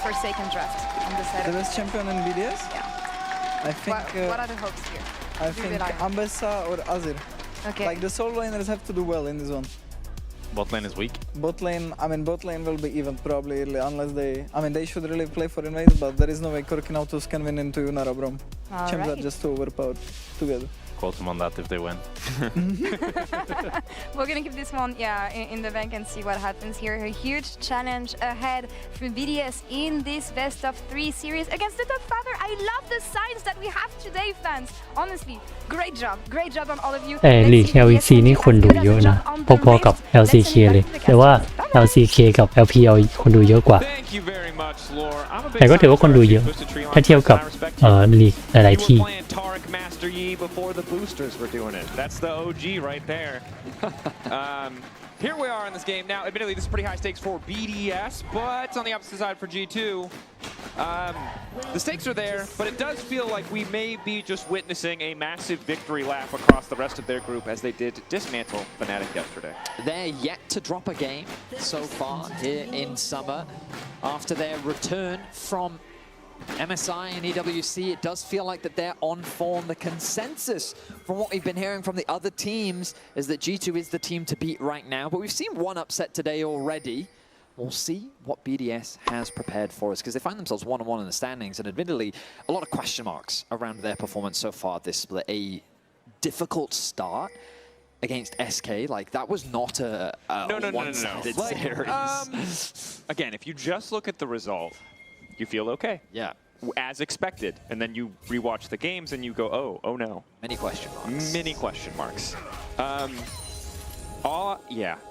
Forsaken draft on the side the of best champion in BDS. Yeah. I think What are the hopes here? I do you think rely on? Ambessa or Azir. Okay. Like the solo laners have to do well in this one. Bot lane is weak. Bot lane will be even probably unless they should really play for invades, but there is no way Corki now to can win into Yunara Braum. Champs are just too overpowered together. Quote them on that if they win. We're gonna keep this one, in the bank and see what happens here. A huge challenge ahead for BDS in this best of 3 series against the Top Father. I love the signs that we have today, fans. Honestly, great job on all of you. ๆแต่ลีก LEC นี่คนดูเยอะนะพอๆกับ LCK เลยแต่ว่า LCK กับ LPL คนดูเยอะกว่า Thank you very much, Lore. I'm a big แต่ก็ถือว่าคนดูเยอะถ้าเทียบกับลีกหลายๆที่ You were playing Taric Master Yi before the boosters were doing it. That's the OG right there. Here we are in this game. Now, admittedly, this is pretty high stakes for BDS, but on the opposite side for G2. The stakes are there, but it does feel like we may be just witnessing a massive victory lap across the rest of their group as they did dismantle Fnatic yesterday. They're yet to drop a game so far here in summer. After their return from MSI and EWC, it does feel like that they're on form. The consensus from what we've been hearing from the other teams is that G2 is the team to beat right now. But we've seen one upset today already. we'll see what BDS has prepared for us, because they find themselves one-on-one in the standings, and admittedly, a lot of question marks around their performance so far this split. A difficult start against SK, like that was not a one-sided series. Again, if you just look at the result, you feel okay. Yeah. As expected, and then you rewatch the games and you go, oh no. Many question marks. Many question marks.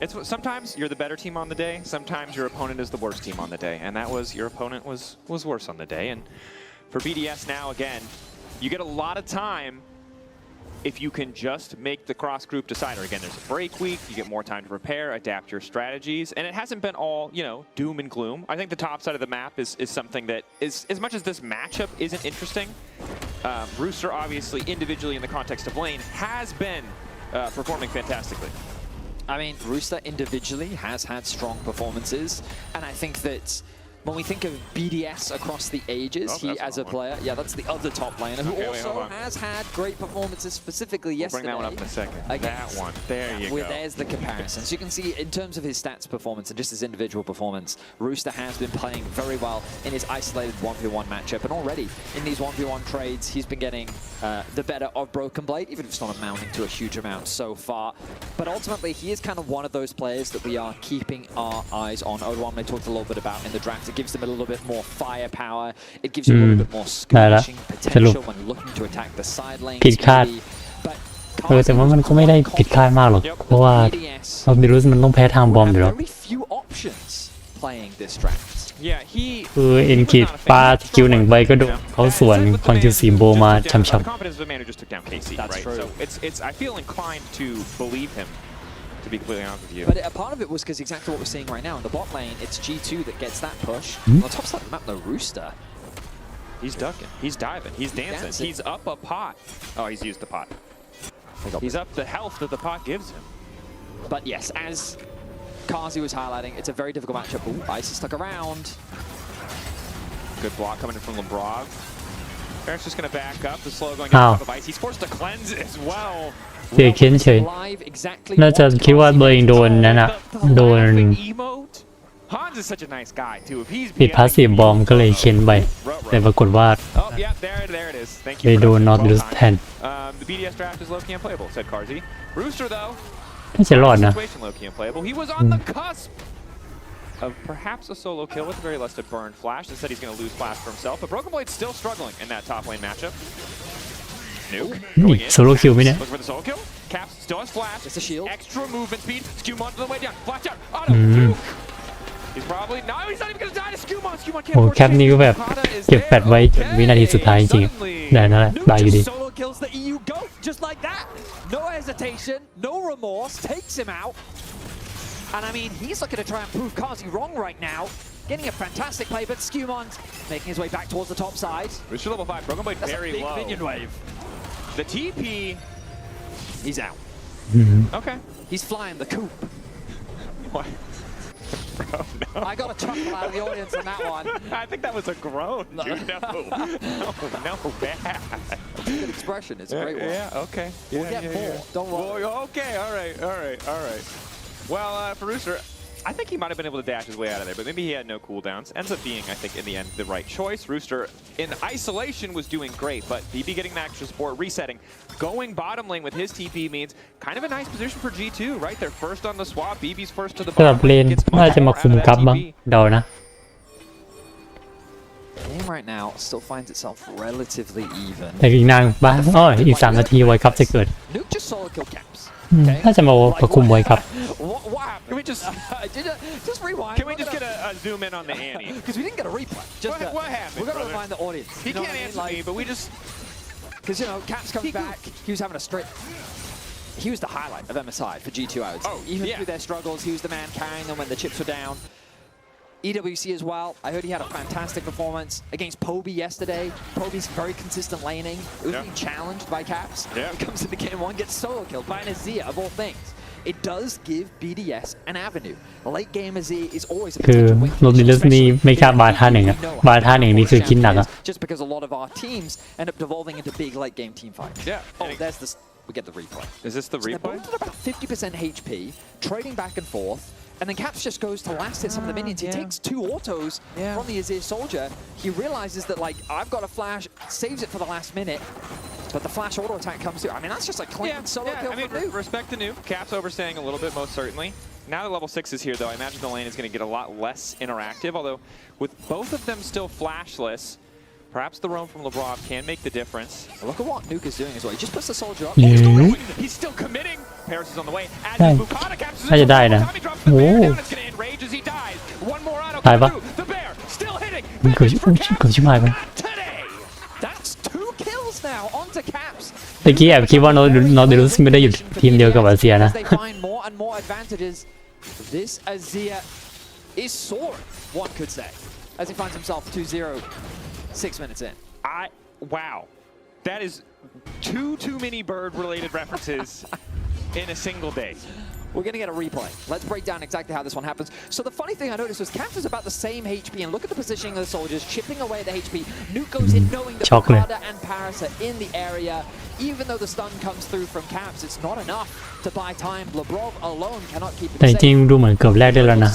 It's sometimes you're the better team on the day. Sometimes your opponent is the worst team on the day, and that was your opponent was worse on the day. And for BDS now, again, you get a lot of time if you can just make the cross-group decider. Again, there's a break week, you get more time to prepare, adapt your strategies, and it hasn't been all, doom and gloom. I think the top side of the map is something that is, as much as this matchup isn't interesting, Rooster obviously individually in the context of lane has been performing fantastically. I mean, Rooster individually has had strong performances, and I think that when we think of BDS across the ages, he as a player, that's the other top laner who also has had great performances specifically yesterday. We'll bring that one up in a second. That one, there you go. There's the comparison. So you can see in terms of his stats performance and just his individual performance, Rooster has been playing very well in his isolated 1v1 matchup, and already in these 1v1 trades, he's been getting the better of Broken Blade, even if it's not amounting to a huge amount so far. But ultimately, he is kind of one of those players that we are keeping our eyes on. Odoamne talked a little bit about in the draft. It gives them a little bit more firepower. It gives you a little bit more skirmishing potential when looking to attack the side lanes. ผิดคาดแต่ว่ามันก็ไม่ได้ผิดคาดมากหรอกเพราะว่าเราไม่รู้มันต้องแพ้ทางบอมอยู่แล้วคือเอ็นคิดปาสกิล1ใบก็โดนเขาสวนคอนคิว4โบมาช้ำto be completely honest with you. But a part of it was because exactly what we're seeing right now. In the bot lane, it's G2 that gets that push. On the top side of the map, the Rooster. He's ducking. He's diving. He's dancing. He's up a pot. Oh, he's used the pot. He's up the health that the pot gives him. But yes, as Kazi was highlighting, it's a very difficult matchup. Ooh, Ice is stuck around. Good block coming in from Lebrov. Eric's just going to back up. The slow going down top of Ice. He's forced to cleanse as well. เสียเค้นเฉยน่าจะคิดว่าตัวเองโดนนั่นน่ะโดนปิดพาสซีฟบอมก็เลยเค้นไปแต่ปรากฏว่าไปโดนนอตลูสแทนน่าจะรอดนะ Of perhaps a solo kill with a very lusted burn flash. Instead, he's going to lose flash for himself. But Broken Blade's still struggling in that top lane matchup. Nuke going in. Solo kill ไหมเนี่ย Looking for the solo kill. Caps still has flash. It's a shield. Extra movement speed. Skumon to the way down. Flash out. Auto. Nuke. He's probably no. He's not even going to die to Skumon. Skumon can't. โอ้แคปนี้ก็แบบเก็บแฟตไว้จนวินาทีสุดท้ายจริงๆได้นั่นแหละได้อยู่ดี Solo kills the EU goat just like that. No hesitation. No remorse. Takes him out. And I mean, he's looking to try and prove Kazi wrong right now. Getting a fantastic play, but Skumon's making his way back towards the top side. Rooster level 5. Broken Blade very low. That's a big minion wave. The TP. He's out. Okay. He's flying the coop. What? Bro, no. I got a chuckle out of the audience on that one. I think that was a groan, dude. No, bad. It's a good expression. It's a great one. Yeah, okay. We'll get more. Don't worry. Okay, all right. Well, for Rooster, I think he might have been able to dash his way out of there, but maybe he had no cooldowns. Ends up being, I think, in the end, the right choice. Rooster, in isolation, was doing great, but BB getting the extra support, resetting. Going bottom lane with his TP means kind of a nice position for G2, right? They're first on the swap. BB's first to the สำหรับ bottom. เลนน่าจะมาคุมกลับบ้างเดานะ Game right now still finds itself relatively even. แต่อีกนานบ้างอีก3 นาทีไว้ครับจะเกิด Nuke just solo kill caps. น่าจะมาประคุมไว้ครับ What happened? Can we just rewind? Can we just get a zoom in on the Annie? Because we didn't get a replay. What happened? We're gonna remind the audience. He can't answer me, but we just because Caps comes back. He was having a straight. He was the highlight of MSI for G2. I would say. Even through their struggles, he was the man carrying them when the chips were down. EWC as well. I heard he had a fantastic performance against Poby yesterday. Poby's very consistent laning. It was being challenged by Caps. He comes into game 1, gets solo killed by an Azir of all things. It does give BDS an avenue. Late game Azir is always a คือ potential win. โรบิลเลสนี่ไม่กล้าบาท่าหนึ่งอะบาท่าหนึ่งนี่คือคิดหนักอะ Just because a lot of our teams end up devolving into big late game team fights. Yeah. Oh, there's this. We get the replay. Is this the replay? They're both at about 50% HP, trading back and forth. And then Caps just goes to last hit some of the minions. He takes 2 autos from the Azir soldier. He realizes that, like, I've got a flash, saves it for the last minute, but the flash auto attack comes through. I mean, that's just a clean solo kill for Nuke. Respect the Nuke. Caps overstaying a little bit, most certainly. Now that level 6 is here, though, I imagine the lane is going to get a lot less interactive, although with both of them still flashless, perhaps the roam from Lebrov can make the difference. Look at what Nuke is doing as well. He just puts the soldier up. He's still committing. Paris is on the way. As Bukata captures it. Tommy drops the bear down. It's going to enrage as he dies. One more auto comes through. The bear still hitting. Today. That's 2 kills now onto Caps. ตะกี้แอบคิดว่านอร์เดลุสไม่ได้อยู่ทีมเดียวกับอาเซียนะ They find more and more advantages. This Azir is soaring, one could say, as he finds himself 2-0, 6 minutes in. Wow. That is too many bird-related references in a single day. We're going to get a replay. Let's break down exactly how this one happens. So the funny thing I noticed was Caps is about the same HP, and look at the positioning of the soldiers, chipping away at the HP. Nuke goes in knowing that Bukata and Paris are in the area. Even though the stun comes through from Caps, it's not enough to buy time. Lebrov alone cannot keep it แต่จริงดูเหมือนเกือบแรกได้แล้วนะ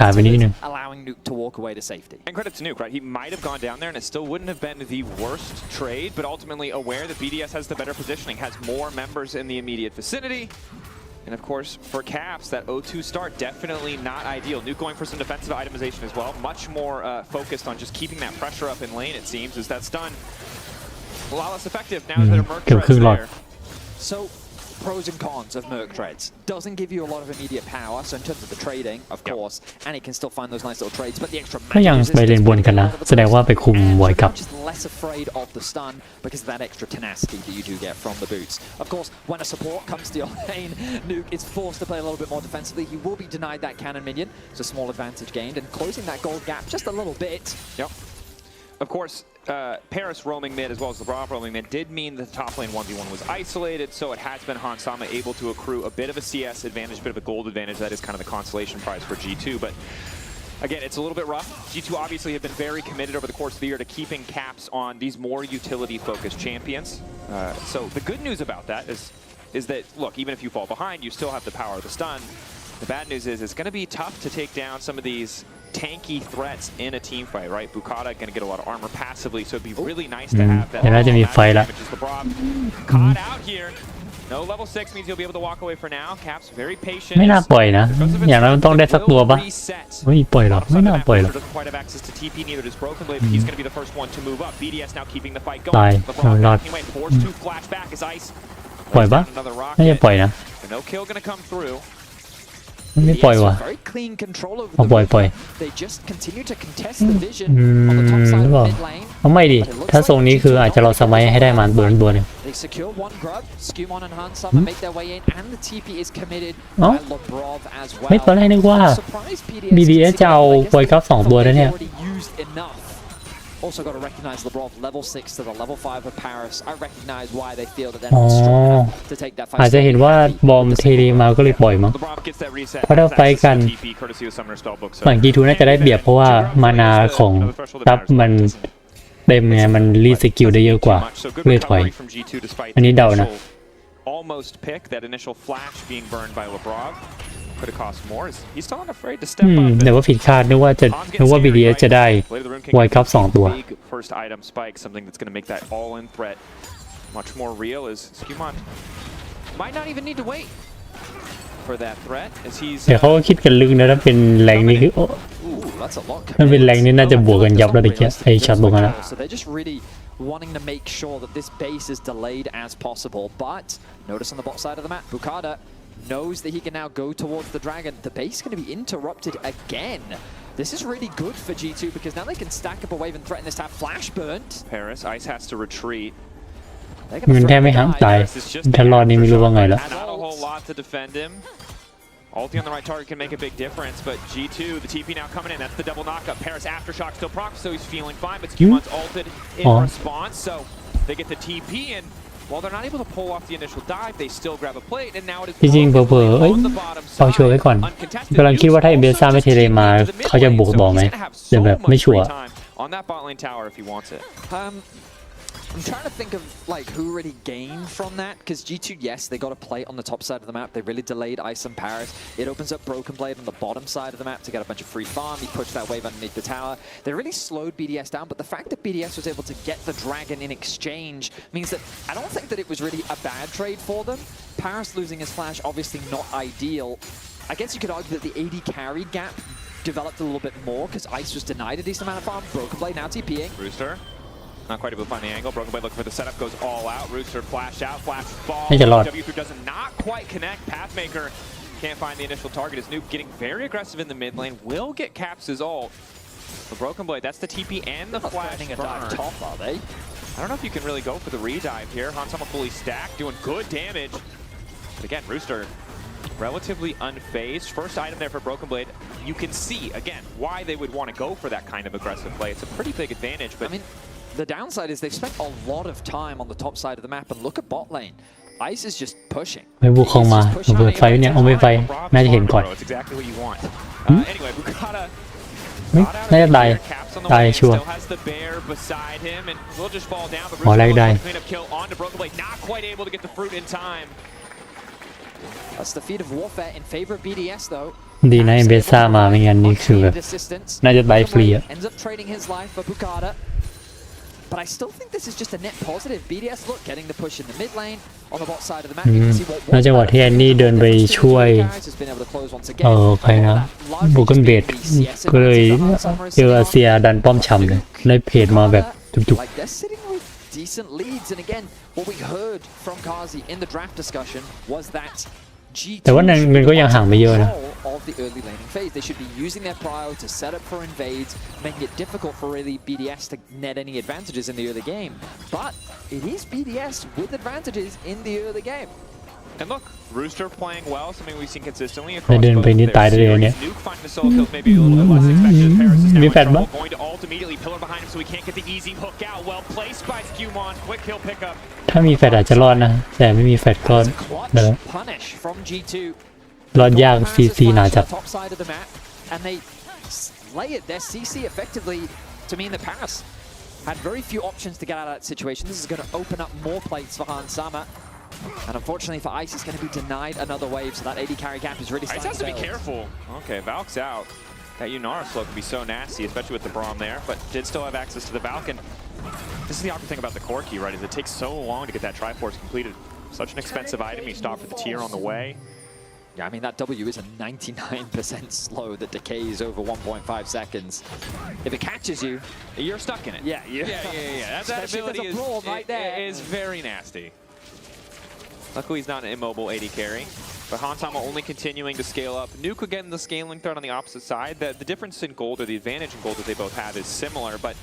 ขาดไปนิดนึง allowing Nuke to walk away to safety. And credit to Nuke, right? He might have gone down there, and it still wouldn't have been the worst trade, but ultimately aware that BDS has the better positioning, has more members in the immediate vicinity. And of course, for Caps, that 0-2 start, definitely not ideal. Nuke going for some defensive itemization as well. Much more focused on just keeping that pressure up in lane, it seems, as that's done. A lot less effective now that Merc Treads there. So, pros and cons of Merc Treads. Doesn't give you a lot of immediate power, so in terms of the trading, of course, and it can still find those nice little trades, but the extra ก็ยังไปเลนบนกันนะแสดงว่าไปคุมไว้กับ just less afraid of the stun because of that extra tenacity that you do get from the boots. Of course, when a support comes to your lane, Nuke is forced to play a little bit more defensively. He will be denied that cannon minion. It's a small advantage gained, and closing that gold gap just a little bit. Yep. Of course, Paris roaming mid as well as Lebrov roaming mid did mean the top lane 1v1 was isolated, so it has been Hansama able to accrue a bit of a CS advantage, a bit of a gold advantage. That is kind of the consolation prize for G2, but again, it's a little bit rough. G2 obviously have been very committed over the course of the year to keeping Caps on these more utility-focused champions. So the good news about that is that, look, even if you fall behind, you still have the power of the stun. The bad news is it's going to be tough to take down some of these tanky threats in a team fight, right? Bukata going to get a lot of armor passively, so it'd be really nice to have that. น่าจะมีไฟละ Caught out here. No level 6 means you'll be able to walk away for now. Caps very patient. ไม่น่าปล่อยนะอย่างนั้นต้องได้สักตัวปะไม่ปล่อยหรอกไม่น่าปล่อยหรอก Doesn't quite have access to TP, neither does Broken Blade, but he's going to be the first one to move up. BDS now keeping the fight ตาย going. รอด Forced to flash back as Ice ปล่อยปะน่าจะปล่อยนะ no kill going to come through. ไม่ปล่อยว่ะเอาปล่อยหรือเปล่าเอาไม่ดิถ้าทรงนี้คืออาจจะรอสมัยให้ได้มาตัวนึงไม่ตอนแรกนึกว่า BDS จะเอาไวกัฟ2ตัวแล้วเนี่ย Also got to recognize Lebrov level 6 to the level 5 of Paris. I recognize why they feel that they're not strong enough to take that fight. อาจจะเห็นว่าบอมเทรีมาก็เลยปล่อยมั้งเพราะถ้าไฟกันฝั่ง G2 น่าจะได้เปรียบเพราะว่ามานาของซับมันเต็มไงมันรีสกิลได้เยอะกว่าเลยถอยอันนี้เดานะ Almost pick that initial flash being burned by Lebrov. Could have cost more. He's still not afraid to step up. แต่ว่าผิดคาดนึกว่า BDS จะได้ไวกัฟ2ตัว First item spike, something that's going to make that all-in threat much more real. Is Skewmon might not even need to wait for that threat as he's. แต่เขาก็คิดกันลึกนะถ้าเป็นแรงนี้คือถ้าเป็นแรงนี้น่าจะบวกกันยับแล้วตะกี้ไอ้ช็อตบวกกันนะ So they're just really wanting to make sure that this base is delayed as possible. But notice on the bot side of the map, Bukata knows that he can now go towards the dragon. The base is going to be interrupted again. This is really good for G2 because now they can stack up a wave and threaten this to have flash burnt. Paris, Ice has to retreat. มันแทบไม่ห่างตายถ้ารอดนี่ไม่รู้ว่าไงละ Not a whole lot to defend him. Ulti on the right target can make a big difference, but G2, the TP now coming in. That's the double knockup. Paris aftershock still proc, so he's feeling fine, but Skewmon's ulted in response, so they get the TP and while they're not able to pull off the initial dive, they still grab a plate, and now it is จริงๆเผลอๆเอาชัวร์ไว้ก่อนกำลังคิดว่าถ้าเอเบซ่าไม่เทเลมาเขาจะบุกต่อไหมแต่แบบไม่ชัวร์ on that bot lane tower if he wants it. I'm trying to think of like who really gained from that, because G2, yes, they got a plate on the top side of the map. They really delayed Ice and Paris. It opens up Broken Blade on the bottom side of the map to get a bunch of free farm. He pushed that wave underneath the tower. They really slowed BDS down, but the fact that BDS was able to get the Dragon in exchange means that I don't think that it was really a bad trade for them. Paris losing his flash, obviously not ideal. I guess you could argue that the AD carry gap developed a little bit more because Ice was denied a decent amount of farm. Broken Blade now TPing. Rooster. Not quite able to find the angle. Broken Blade looking for the setup, goes all out. Rooster flash out, flash ball. W3 does not quite connect. Pathmaker can't find the initial target. Is Nuke getting very aggressive in the mid lane. Will get Caps' ult. The Broken Blade, that's the TP and the flash burn. A dive top, are they? I don't know if you can really go for the re-dive here. Hansama fully stacked, doing good damage. But again, Rooster relatively unfazed. First item there for Broken Blade. You can see, again, why they would want to go for that kind of aggressive play. It's a pretty big advantage, but... I mean, the downside is they've spent a lot of time on the top side of the map, and look at bot lane. Ice is just pushing. ไม่บุกเข้ามาเปิดไฟเนี่ยเอาไม่ไฟน่าจะเห็นก่อน It's exactly what you want. Anyway, Bukata น่าจะตายตายชัวร์ still has the bear beside him, and will just fall down. อ๋อแรกได้ Clean up kill onto Broken Blade, not quite able to get the fruit in time. That's the feat of warfare in favor of BDS, though. ดีนะเบซ่ามาไม่งั้นนี่คือแบบน่าจะตายฟรีอะ Ends up trading his life for Bukata. But I still think this is just a net positive. BDS, look, getting the push in the mid lane on the bot side of the map. You can see what น่าจะว่าที่แอนนี่เดินไปช่วยใครนะบุกเกิลเบดก็เลยเจออาเซียดันป้อมฉ่ำเลยได้เพจมาแบบจุก Like they're sitting with decent leads, and again, what we heard from Kazi in the draft discussion was that G2 แต่ว่ามันก็ยังห่างไม่เยอะนะ of the early laning phase. They should be using their prio to set up for invades, making it difficult for really BDS to net any advantages in the early game. But it is BDS with advantages in the early game. And look, Rooster playing well, something we've seen consistently ได้ across เดินไป both นี่ their ตายได้เลย series. เนี่ย Nuke finding the solo kills maybe a little bit less expected. Paris is now มี in แฟดบ้าง trouble, going to ult immediately, pillar behind him so he can't get the easy hook out. Well placed by Skewmon, quick kill pickup. ถ้ามีแฟดอาจจะรอดนะแต่ไม่มีแฟดก็เดี๋ยว Punish from G2. รอดยาก CC หนาจัด Top side of the map, and they layered their CC effectively to mean that Paris had very few options to get out of that situation. This is going to open up more plates for Hansama. And unfortunately for Ice, he's going to be denied another wave, so that AD carry gap is really Ice starting has to be careful. Okay, Valk's out. That Yunara slow could be so nasty, especially with the Braum there, but did still have access to the Valk. And this is the awkward thing about the core key, right, is it takes so long to get that Triforce completed. Such an expensive item, you stop for the tier on the way. Yeah, I mean, that W is a 99% slow that decays over 1.5 seconds. If it catches you, you're stuck in it. Yeah. That ability is very nasty. Luckily, he's not an immobile AD carry. But Hansama only continuing to scale up. Nuke again, the scaling threat on the opposite side. The difference in gold, or the advantage in gold that they both have, is similar. But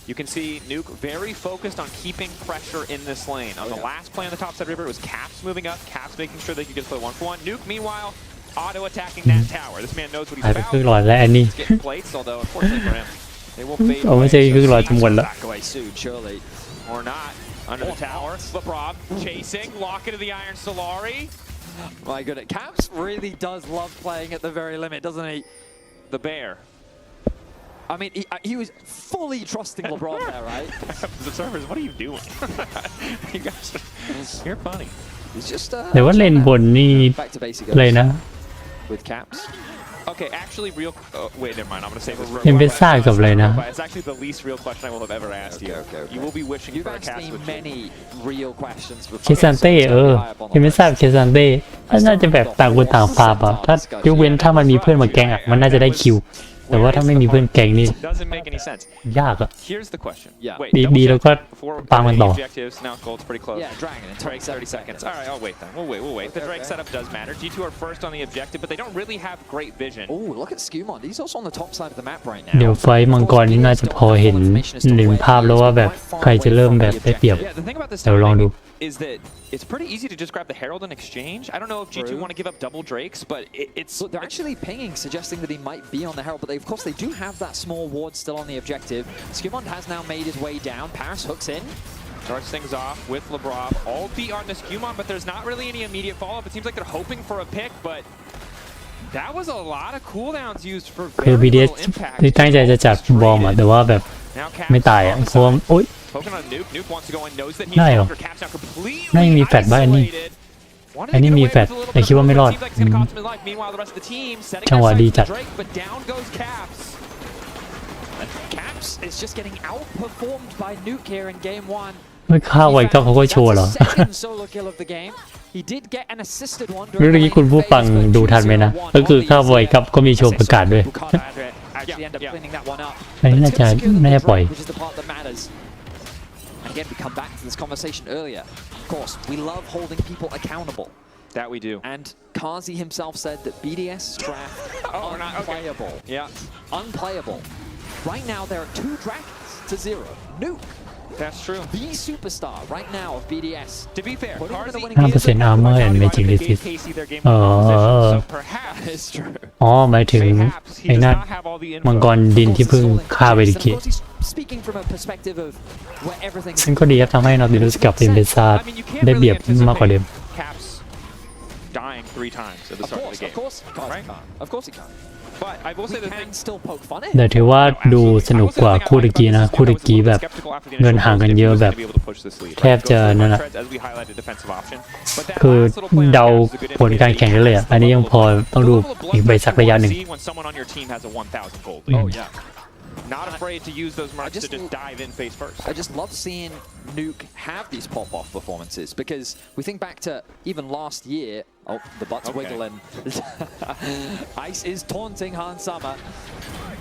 you can see Nuke very focused on keeping pressure in this lane. On the last play on the top side river, it was Caps moving up, Caps making sure they could get to play 1-for-1. Nuke, meanwhile, auto-attacking that tower. This man knows what he's about. He's getting plates, although unfortunately for him, they will fade away. Back away soon, surely. Or not. Under the tower, LeBron chasing, lock into the Iron Solari. My goodness, Caps really does love playing at the very limit, doesn't he? The bear. I mean, he was fully trusting LeBron there, right? Observers, what are you doing? You guys, you're funny. He's just แต่ว่าเลนบนนี่ back to basic เลยนะ with Caps. Okay, actually, real. Wait, never mind. I'm gonna say this. เอ็มเบซ่ากับอะไรนะ It's actually the least real question I will have ever asked you. You will be wishing You've for a asked cast me with many real questions เค before. ซันเต้เอ็มเบซ่าเคซันเต้น่าจะแบบต่างคนต่างฟาร์มอะถ้ายกเว้นถ้ามันมีเพื่อนมาแกงอะมันน่าจะได้คิวแต่ว่าถ้าไม่มีเพื่อนแกงนี่ Doesn't make any sense. ยากอะ Here's the question. Yeah. Wait, ดีแล้วก็ปามันต่อ objectives. Now gold's pretty close. Yeah, Dragon in Drake 30 seconds. All right, I'll wait then. We'll wait. The Drake setup does matter. G2 are first on the objective, but they don't really have great vision. Oh, look at Skewmon. He's also on the top side of the map right now. เดี๋ยวไฟมังกรนี่น่าจะพอเห็นภาพแล้วว่าแบบใครจะเริ่มแบบได้เปรียบ Yeah, the thing about this เดี๋ยวลองดู is that it's pretty easy to just grab the Herald in exchange. I don't know if G2 want to give up double Drakes, but it's... Look, they're actually pinging, suggesting that he might be on the Herald, but of course they do have that small ward still on the objective. Skewmon has now made his way down. Paris hooks in. Starts things off with LeBron. All beat on Skewmon, but there's not really any immediate follow-up. It seems like they're hoping for a pick, but that was a lot of cooldowns used for คือ very BDS little impact. ที่ตั้งใจจะจัดบอมอะแต่ว่าแบบไม่ตายอะเพราะว่าโอ๊ย Poking on Nuke. Nuke wants to go in, knows that he's ได้เหรอ stronger. Caps now completely น่าจะมีแฟลชบ้างอันนี้ isolated. Wanted อั to นนี้ get มี away แฟลช with a little แต่ bit คิดว่าไม่รอด seems like it's gonna cost him his life. Meanwhile, the rest of the team setting จังหวะ up ดี sights จัด for Drake, but down goes Caps. And Caps is just getting outperformed by Nuke here in game 1. ไม่ฆ่าไว้ก็เขาก็โชว์เหรอ That's the second solo kill of the game. He did get an assisted one เรื่องนี้คุณผู้ฟังดูทันไหมนะ ก็คือฆ่าไว้ครับก็มีโชว์ประกาศด้วย actually end up cleaning that one up. อันนี้น่าจะปล่อย Which is the part that matters. And again, we come back to this conversation earlier. Of course, we love holding people accountable. That we do. And Kazi himself said that BDS draft unplayable. Yeah. Unplayable. Right now, there are 2 dragons to 0. Nuke. That's true. The superstar right now of BDS. To be fair, Putting him in the winning 5% armor and magic resist Casey their game อ๋อ so perhaps It's true. อ๋อหมายถึง perhaps he ไอ้ does นั่น not have all the มัง info. กรดินที่เพิ่งฆ่าไปดิ And กิ of course, he's speaking from a perspective of where everything ซึ่งก็ดีครับทำให้นอติลุสกับเอมเบซ่า I mean, you can't ได้เปรียบ really มากกว่าเดิม anticipate Caps dying 3 times at the Of start of course, the of game. course, Right? of course he can. But I will say We the thing. can still poke fun at แต่ him. ถือว่าดูสนุกกว่าคู่ตะกี้นะคู่ตะกี้แบบเงินห่างกันเยอะแบบแทบจะนั่นแหละคือเดาผลการแข่งได้เลยอ่ะอันนี้ยังพอต้องดูอีกใบสักระยะหนึ่ง Oh yeah. Not afraid to use those marks to just dive in face first. I just love seeing Nuke have these pop-off performances because we think back to even last year. Oh, the butt's wiggling. Ice is taunting Hansama.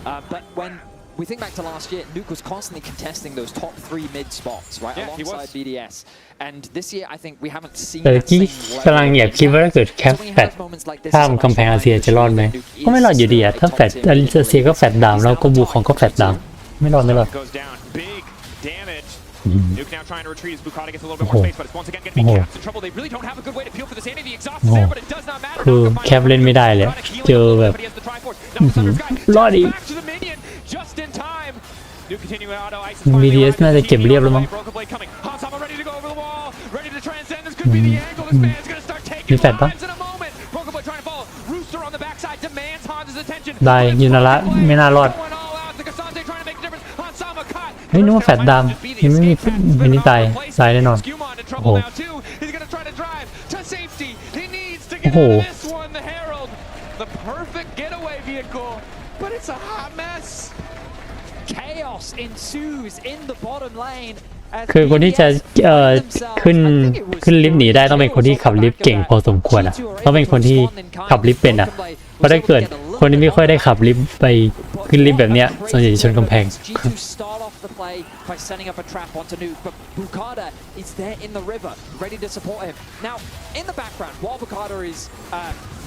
But when we think back to last year, Nuke was constantly contesting those top 3 mid spots, right, alongside BDS. And this year, I think we haven't seen แต่ that ที่ same กำลังอยากคิดว่าถ้าเกิดแคปแฟดข้ามกำแพงอาเซียจะรอดไหมก็ไม่รอดอยู่ดีอ่ะถ้าแฟดอาเซียก็แฟดดาวแล้วก็บูของก็แฟดดาวไม่รอด Goes down. Big damage. Nuke now trying to retreat as Bukata gets a little bit more space, but it's once again going to be Caps in trouble. They really don't have a good way to peel for the sanity. The exhaust is there, but it does not matter. คือแคปเล่นไม่ได้เลยเจอแบบรอดอีก Back to the minion just in time. Nuke continuing auto ice. BDS น่าจะเก็บเรียบแล้วมั้ง Hansama ready to go over the wall, ready to transcend. This could be the angle. This man's going to start มี taking แฟดปะ lives in a moment. Broken Blade trying to follow. Rooster on the backside demands Hans' attention. ได้ยูนาระไม่น่ารอด Going all out. The Cassante trying to make a difference. Hansama cut. เฮ้ยนึกว่าแฟดดามยังไม่มีมินิตายตายแน่นอน Skewmon in โอ้ trouble โห now too. He's going to try to drive to safety. He needs to โอ้ get โห out of this one. The Herald, the perfect getaway vehicle, but it's a hot mess. chaos ensues in the bottom lane. คือคนที่จะขึ้นลิฟต์หนีได้ต้องเป็นคนที่ขับลิฟต์เก่งพอสมควรอ่ะต้องเป็นคนที่ขับลิฟต์เป็นอ่ะเพราะถ้าเกิดคนที่ไม่ค่อยได้ขับลิฟต์ไปขึ้นลิฟต์แบบเนี้ยส่วนใหญ่จะชนกำแพง G2 start off the play by setting up a trap onto Nuke, but Bukata is there in the river, ready to support him. Now, in the background, while Bukata is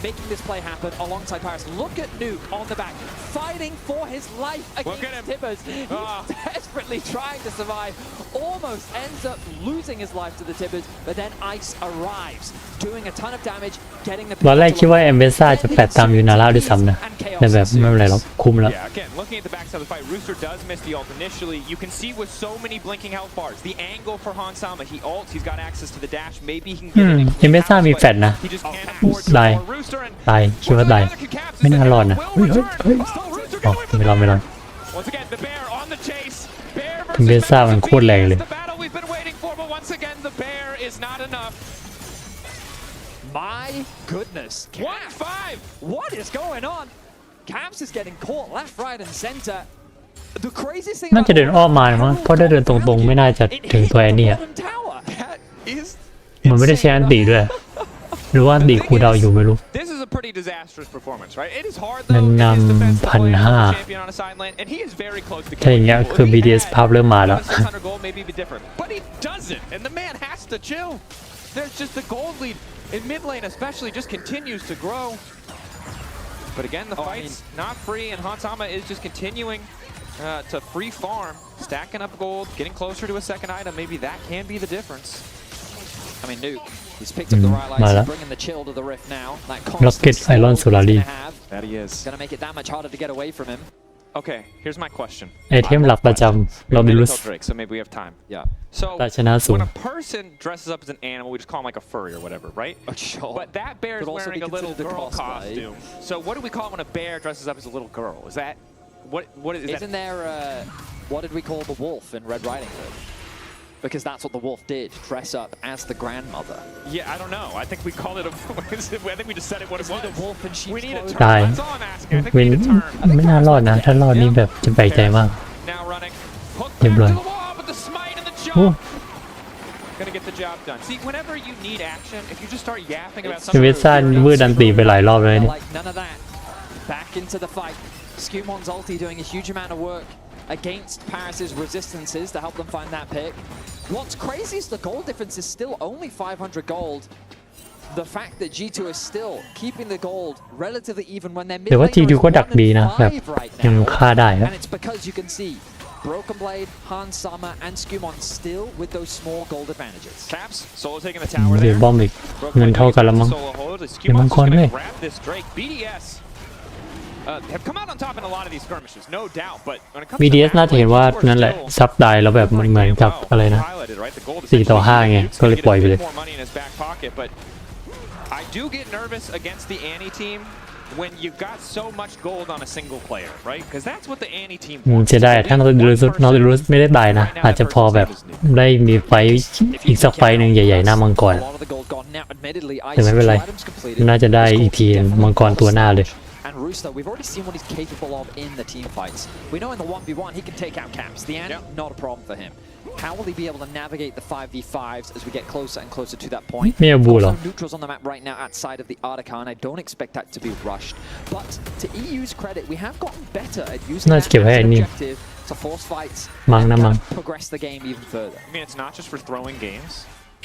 making this play happen alongside Paris, look at Nuke on the back, fighting for his life against Tibbers. He's desperately trying to survive, almost ends up losing his life to the Tibbers, but then Ice arrives, doing a ton of damage, getting the ตอนแรกคิดว่าเอมเบซ่าจะแฟดตามยูนาร่าด้วยซ้ำนะแต่แบบไม่เป็นไรหรอกคุ้มแล้ว Yeah, again, looking at the backside of the fight, Rooster does miss the ult initially. You can see with so many blinking health bars, the angle for Hansama, he ults, he's got access to the dash, maybe he can get it. เอมเบซ่ามีแฟดนะ He just can't afford to ตาย ignore Rooster and ตายคิดว่าตายไม่น่ารอดนะเฮ้ยอ๋อไม่รอด once again the bear on the chase. Bear เอมเบ versus ซ่ามันโคตรแรงเลย the battle we've been waiting for, but once again the bear is not enough. My goodness. 1-5. What is going on? Caps is getting caught left, right, and center. The craziest thing น่าจะเดินอ้อมมามั้งเพราะถ้าเดินตรงๆไม่น่าจะถึงตัวแอนนี่อ่ะ That is มันไม่ได้ใช้อันตีด้วย หรือว่าอันตีคูลดาวน์อยู่ไม่รู้ This is a pretty disastrous performance, right? It is hard แนะ though. น It is defense to play as a 1,500 champion on a side lane, and he is very close to ถ้าอย่างเงี้ยคือ BDS ภาพเริ่มมาแล้ว 600 gold may be different, but he doesn't, and the man has to chill. There's just the gold lead in mid lane, especially, just continues to grow. But again, the fight's not free, and Hansama is just continuing to free farm, stacking up gold, getting closer to a second item. Maybe that can be the difference. I mean, Nuke, he's picked up the right มา lights, แล้ว he's bringing the chill to the rift now. That Rocket constant Iron slow Solari he's gonna have, That he is. gonna make it that much harder to get away from him. Okay, here's my question. ไอเทมหลักประจำโรบิลุส Drake, so maybe we have time. Yeah. So ราชนะสูง when a person dresses up as an animal, we just call him like a furry or whatever, right? Sure. But that bear is Could also wearing be a little considered a girl cosplay. costume. So what do we call it when a bear dresses up as a little girl? Is that what is Isn't that? there, what did we call the wolf in Red Riding Hood? because that's what the wolf did, dress up as the grandmother. Yeah, I don't know. I think we called it a. I think we just said it what it was. The wolf and sheep's We need a clothing. term. ตาย That's all I'm asking. I think ไม่ we need a term. ไม่น่ารอดนะถ้ารอดนี่แบบจะแปลกใจมาก Now running. Hook เรียบ back ร้อย to the wall with the smite and the โอ้ jump. Gonna get the job done. See, whenever you need action, if you just start yapping about ชี something, วิตสั้นวืดดันตีไปหลายรอบเลยเนี่ย Like none of that. Back into the fight. Skumon's ulti doing a huge amount of work against Paris's resistances to help them find that pick. What's crazy is the gold difference is still only 500 gold. The fact that G2 is still keeping the gold relatively even when they're mid แต่ว่า laner G2 is ก็ดัก 1 ดี and นะแบบ 5 right ยัง now. ฆ่าได้ครับ And it's because you can see Broken Blade, Han Summer, and Skumon still with those small gold advantages. Caps, Solo taking the tower เดี๋ยว there. บอมอีกเงินเท่ากันละมั้ง Solo hold. เดี๋ยวมัง Skumon's กร just ด้วย gonna grab this Drake. BDS have come out on top in a lot of these skirmishes, no doubt. But when it comes to BDS น่าจะเห็นว่านั่นแหละซับได้แล้วแบบเหมือนกับอะไรนะ4-5ไงก็เลยปล่อยไปเลย I do get nervous against the Annie team when you've got so much gold on a single player, right? Because that's what the Annie team เสียดายถ้าเรารู้ไม่ได้ตายนะอาจจะพอแบบได้มีไฟอีกสักไฟหนึ่งใหญ่ๆหน้ามังกร A lot of the gold gone now. Admittedly, แต่ไม่เป็นไร items completed. น่าจะได้อีกทีมังกรตัวหน้าเลย And Rooster, we've already seen what he's capable of in the team fights. We know in the 1v1 he can take out Caps. The Annie, not a problem for him. How will he be able to navigate the 5v5s as we get closer and closer to that point? ไม่เอาบูหรอ Also, neutrals on the map right now outside of the Artican. I don't expect that to be rushed. But to EU's credit, we have gotten better at using น่า that จะเก็บ as ให้ an อันนี้ objective to force fights มั้ง and นะ kind มั้ง of progress the game even further. I mean, it's not just for throwing games.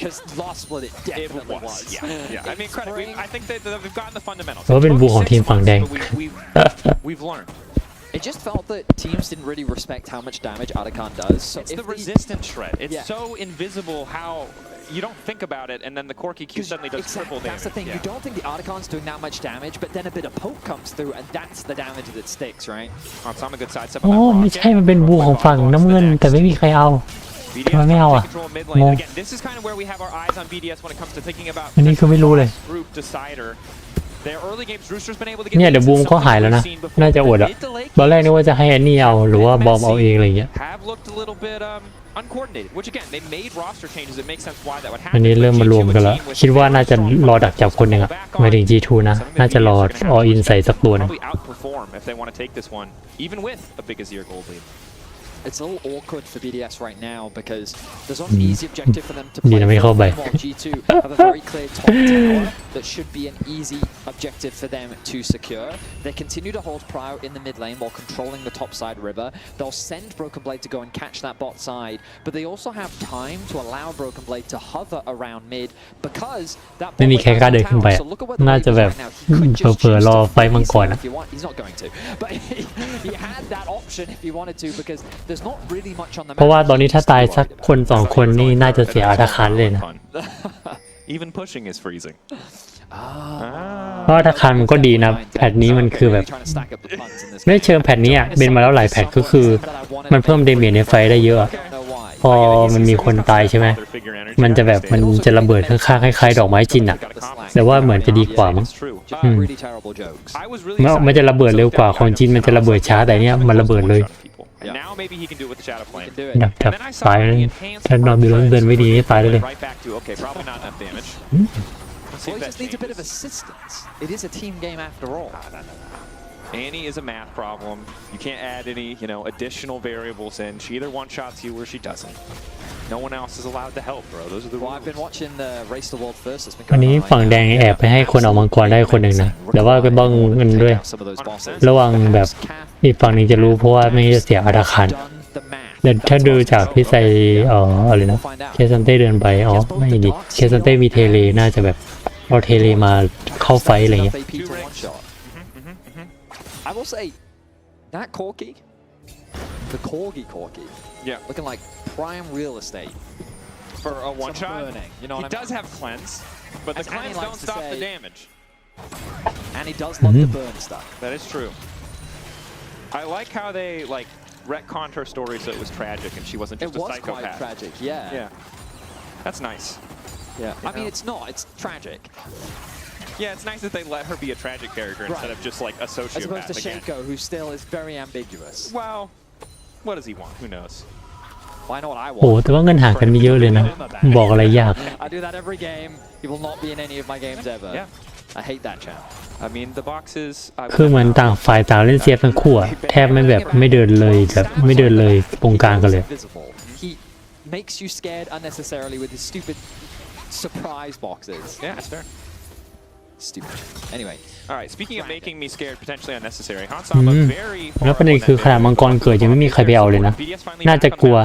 Because last split it definitely was. Yeah. I mean, credit. I think they've gotten the fundamentals. เพราะเป็นบูของทีมฝั่งแดง We've learned. It just felt that teams didn't really respect how much damage Artican does. So It's if the they- resistance shred. It's Yeah. so invisible how you don't think about it, and then the Corki Q suddenly does triple damage. That's the thing. You don't think the Artican's doing that much damage, but then a bit of poke comes through, and that's the damage that sticks, right? On some good side step. โอ้ไม่ใช่มันเป็นบูของฝั่งน้ำเงินแต่ไม่มีใครเอา ทำไมไม่เอาอ่ะ งง Again, this is kind of where we have our eyes on BDS when it comes to thinking about อันนี้คือไม่รู้เลย group decider. Their early games, Rooster's been able to get เนี่ยเดี๋ยวบูมก็หายแล้วนะน่าจะอดอะตอนแรกนึกว่าจะให้แอนนี่เอาหรือว่าบอมเอาเองอะไรเงี้ย have looked a little bit uncoordinated, which again they made roster changes. It makes sense why that would อัน happen. นี้เริ่มมารวมกันแล้วคิดว่าน่าจะรอดักจับคนหนึ่งอะหมายถึง G2 นะน่าจะรอออินใส่สักตัวนึง Probably outperform if they want to take this one, even with a big Azir gold lead. It's a little awkward for BDS right now because there's not an easy objective for them to ดี play. นะไม่เข้าไป While G2 have a very clear top tower that should be an easy objective for them to secure. They continue to hold Prio in the mid lane while controlling the top side river. They'll send Broken Blade to go and catch that bot side, but they also have time to allow Broken Blade to hover around mid because that ไม่มีใครกล้าเดินขึ้นไปอะน่าจะแบบเผลอๆรอไฟมังกรอะ if you want. He's not going to, but he had that option if he wanted to because there's not really much on the เพราะว่า map. ตอนนี้ถ้าตายสักคนสองคนนี่น่าจะเสียอาธาคารเลยนะ Even pushing is freezing. เพราะอาธาคารมันก็ดีนะแพทนี้มันคือแบบไม่เชิงแพทนี้อ่ะเป็นมาแล้วหลายแพทก็คือมันเพิ่มเดเมจในไฟได้เยอะอะพอมันมีคนตายใช่ไหมมันจะแบบมันจะระเบิดข้างๆคล้ายๆดอกไม้จินอ่ะแต่ว่าเหมือนจะดีกว่ามั้ง Really terrible jokes. มันจะระเบิดเร็วกว่าของจินมันจะระเบิดช้าแต่เนี้ยมันระเบิดเลย And now maybe he can do it with the Shadow Flame. Do it. ดับ And then I saw ตาย the เลย enhanced ถ้านอนดูแล้วเดินไม่ดีนี่ตายได้เลย right back to okay, probably not enough damage. Let's see Well, if he that just needs a bit of changes. assistance. It is a team game after all. Annie is a math problem. You can't add any, additional variables in. She either one-shots you or she doesn't. No one else is allowed to help, bro. Those are the Well, rules. I've been watching the Race to the World first. It's been อัน going นี้ on ฝั่ง right แดง now. แอบไปให้คนเอามังกรได้คนหนึ่งนะแต่ว่าก็ต้องเงินด้วย Some of those bosses. ระวังแบบอีกฝั่งนึงจะรู้เพราะว่าไม่งั้นจะเสียอาธาคาร Done the math. เดี๋ยวถ้าดูจากที่ใส่อะไรนะเคซันเต้เดินไปไม่ดิเคซันเต้มีเทเลน่าจะแบบเอาเทเลมาเข้าไฟอะไรเงี้ย AP to one shot. I will say that Corki, the Corgi, Yeah. looking like prime real estate. For a Some one-shot, burning, you know he what I mean? does have cleanse, but the As cleanse Annie don't likes to stop the say- damage. And he does love the burn stuff. That is true. I like how they retconned her story so it was tragic and she wasn't It just a was quite psychopath. tragic, yeah. Yeah. That's nice. Yeah. I mean, it's not. It's tragic. Yeah, it's nice that they let her be a tragic character instead of just a As opposed sociopath to again. Shaco, who still is very ambiguous. Well, what does he want? Who knows? โอ้แต่ว่าเงินห่างกันไม่เยอะเลยนะบอกอะไรยาก I do that every game. He will not be in any of my games ever. I hate that champ. I mean, the boxes. คือเหมือนต่างฝ่ายต่างเล่นเซียฟทั้งคู่แทบไม่แบบไม่เดินเลยแบบไม่เดินเลยตรงกลางกันเลย He makes you scared unnecessarily with his stupid surprise boxes. Yeah, that's fair. Stupid. Anyway. All right. Speaking of making me scared, potentially unnecessary. Hansama very. แล้วประเด็นคือขนาดมังกรเกิดยังไม่มีใครไปเอาเลยนะน่าจะกลัว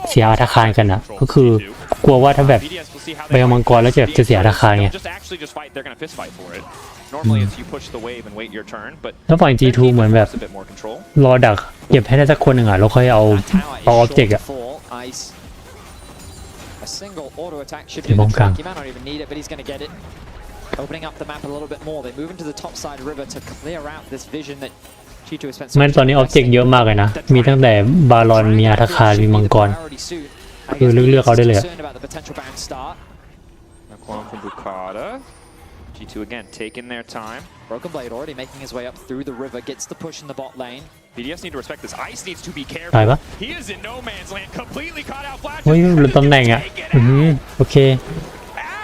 เสียอาธาคารกันนะก็คือกลัวว่าถ้าแบบไปเอามังกรแล้วจะเสียอาธาคารไง Normally it's you push the wave and wait your turn, but แล้วฝั่ง G2 เหมือนแบบรอดักเก็บให้ได้สักคนหนึ่งแล้วค่อยเอาออบเจกต์ A single auto attack should do the trick. He might not even need it, but he's going to get it. Opening up the map a little bit more. They move into the top side river to clear out this vision that G2 has spent. มันตอนนี้ออบเจกต์เยอะมากเลยนะมีตั้งแต่บารอนมีอาธาคารมีมังกรคือเลือกเอาได้เลย G2 again taking their time. Broken Blade already making his way up through the river, gets the push in the bot lane. BDS need to respect this. Ice needs to be ตาย careful. ปะ He is in no man's land, completely caught out. Flash. โอ้ยหลุดตำแหน่งโอเค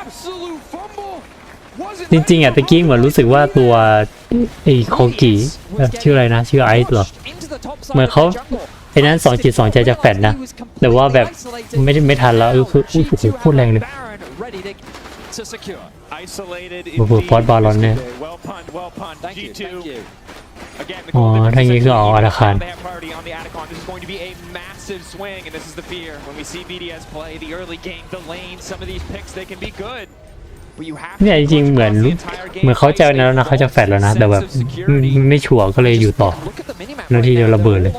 Absolute fumble. จริงตะกี้เหมือนรู้สึกว่าตัวไอ้โคกิชื่ออะไรนะชื่อไอซ์เหรอเหมือนเขาไอ้นั้น2 จิต 2 ใจจะแฟดนะแต่ว่าแบบไม่ทันแล้วคือโอ้โหพูดแรงเลย Isolated ฟอร์ดบาลอนเนี่ย Well punned. G2. Again, อ๋อถ้างี้คือเอาอาธาคาร they have priority on the Atacon. This is going to be a massive swing, and this is the fear. When we see BDS play the early game, the lane, some of these picks, they can be good. But you have เนี่ยจริงๆเหมือนเขาจะแล้วนะเขาจะแฟดแล้วนะแต่แบบไม่ชัวร์ก็เลยอยู่ต่อนาทีเดียวระเบิดเลย